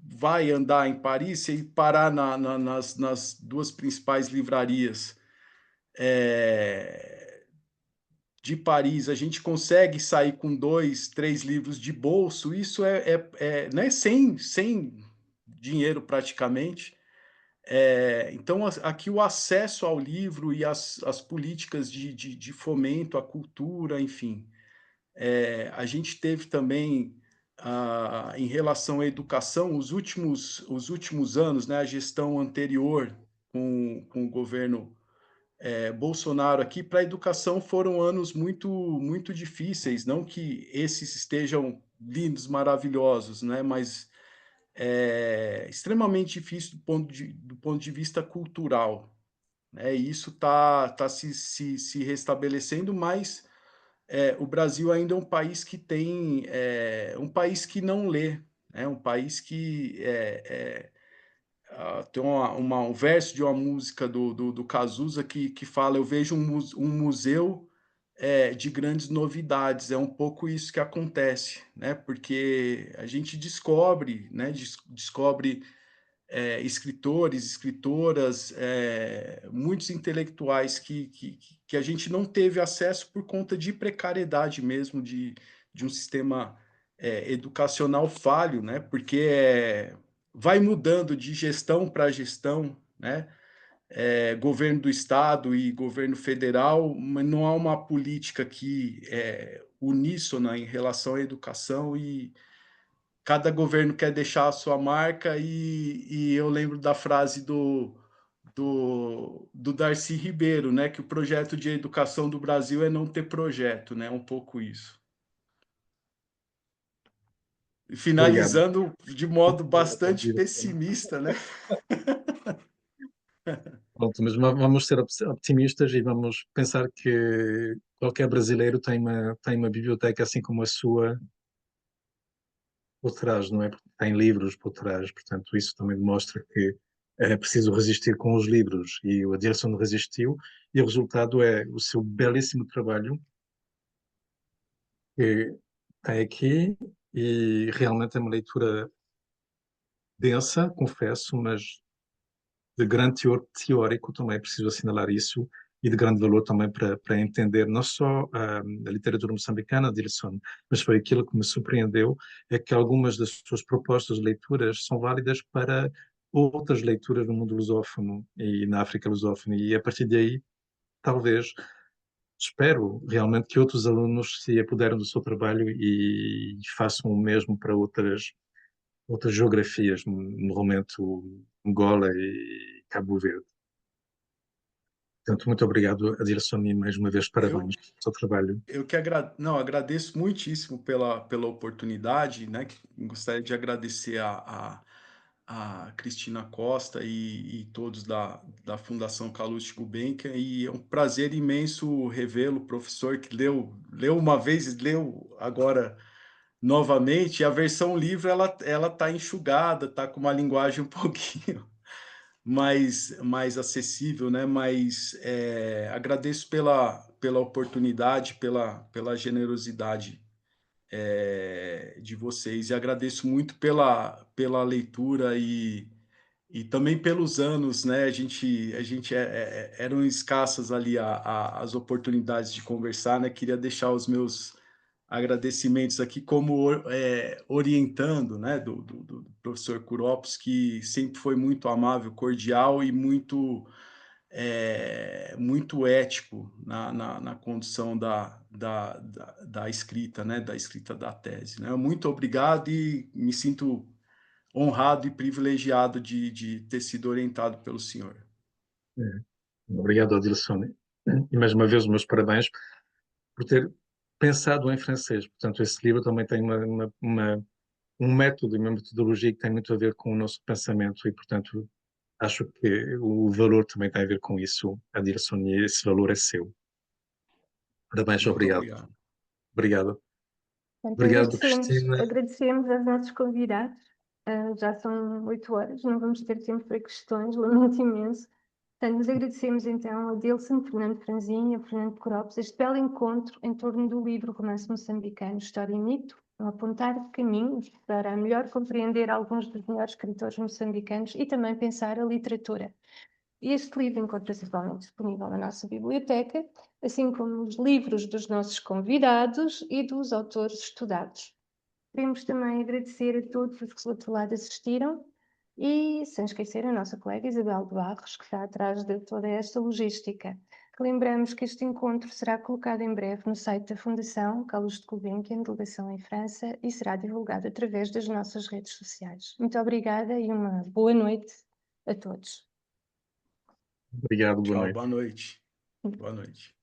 vai andar em Paris e parar nas duas principais livrarias. de Paris, a gente consegue sair com 2, 3 livros de bolso, isso né, sem dinheiro praticamente. Então, aqui o acesso ao livro e as políticas de fomento à cultura, enfim. A gente teve também, em relação à educação, os últimos anos, né, a gestão anterior com o governo Bolsonaro aqui, para a educação foram anos muito difíceis, não que esses estejam lindos, maravilhosos, né, mas extremamente difícil do ponto de vista cultural, né, e isso tá se restabelecendo, mas o Brasil ainda é um país que tem, um país que não lê, é um país que tem um verso de uma música do Cazuza que fala: "Eu vejo um museu, de grandes novidades", é um pouco isso que acontece, né, porque a gente descobre, né, descobre, escritores, escritoras, muitos intelectuais que a gente não teve acesso por conta de precariedade mesmo, de um sistema, educacional falho, né, porque, vai mudando de gestão para gestão, né, governo do estado e governo federal, mas não há uma política que é uníssona em relação à educação e cada governo quer deixar a sua marca e eu lembro da frase do Darcy Ribeiro, né, que o projeto de educação do Brasil é não ter projeto, né, um pouco isso. E Obrigado. finalizando de modo bastante pessimista, né? Pronto, mas vamos ser optimistas e vamos pensar que qualquer brasileiro tem uma biblioteca assim como a sua por trás, não é? Porque tem livros por trás, portanto, isso também demonstra que é preciso resistir com os livros e o Adilson resistiu e o resultado é o seu belíssimo trabalho que tem aqui e realmente é uma leitura densa, confesso, mas de grande teor teórico, também é preciso assinalar isso, e de grande valor também para entender não só a literatura moçambicana de Dilson, mas foi aquilo que me surpreendeu, é que algumas das suas propostas de leituras são válidas para outras leituras no mundo lusófono e na África lusófona, e a partir daí, talvez, espero realmente que outros alunos se apoderem do seu trabalho e façam o mesmo para outras geografias, no momento Angola e Cabo Verde. Portanto, muito obrigado, Adilson, e mais uma vez Eu parabéns pelo seu trabalho. eu que não, agradeço muitíssimo pela oportunidade, né, que gostaria de agradecer a Cristina Costa e todos da Fundação Calouste Gulbenkian, e é um prazer imenso revê-lo, professor que leu uma vez, leu agora novamente, e a versão livre ela tá enxugada, tá com uma linguagem um pouquinho mais acessível, né, mas, agradeço pela oportunidade, pela generosidade de vocês e agradeço muito pela leitura e também pelos anos, né? A gente eram escassas ali as oportunidades de conversar, né? Queria deixar os meus agradecimentos aqui como orientando, né? Do professor Kuropos, que sempre foi muito amável, cordial e muito ético na condução da escrita, né, da escrita da tese, né. Muito obrigado e me sinto honrado e privilegiado de ter sido orientado pelo senhor. É. Obrigado, Adilson. E mais uma vez, os meus parabéns por ter pensado em francês. Portanto, esse livro também tem um método e uma metodologia que tem muito a ver com o nosso pensamento e, portanto, acho que o valor também tem a ver com isso, Adilson, e esse valor é seu. Parabéns, Muito obrigado. obrigado. Obrigado. Portanto, Obrigado, Cristina. agradecemos aos nossos convidados. Já são 8 horas, não vamos ter tempo para questões, lamento imenso. Portanto, nos agradecemos então a Dilson, Fernando Franzinha, Fernando Coropes, este belo encontro em torno do livro Romance Moçambicano, História e Mito, a apontar caminhos para melhor compreender alguns dos melhores escritores moçambicanos e também pensar a literatura. Este livro encontra-se atualmente disponível na nossa biblioteca, assim como os livros dos nossos convidados e dos autores estudados. Queremos também agradecer a todos os que do outro lado assistiram e, sem esquecer, a nossa colega Isabel de Barros, que está atrás de toda esta logística. Lembramos que este encontro será colocado em breve no site da Fundação Carlos de Gulbenkian, delegação em França, e será divulgado através das nossas redes sociais. Muito obrigada e uma boa noite a todos. Obrigado, boa Tchau, noite. boa noite. Boa noite.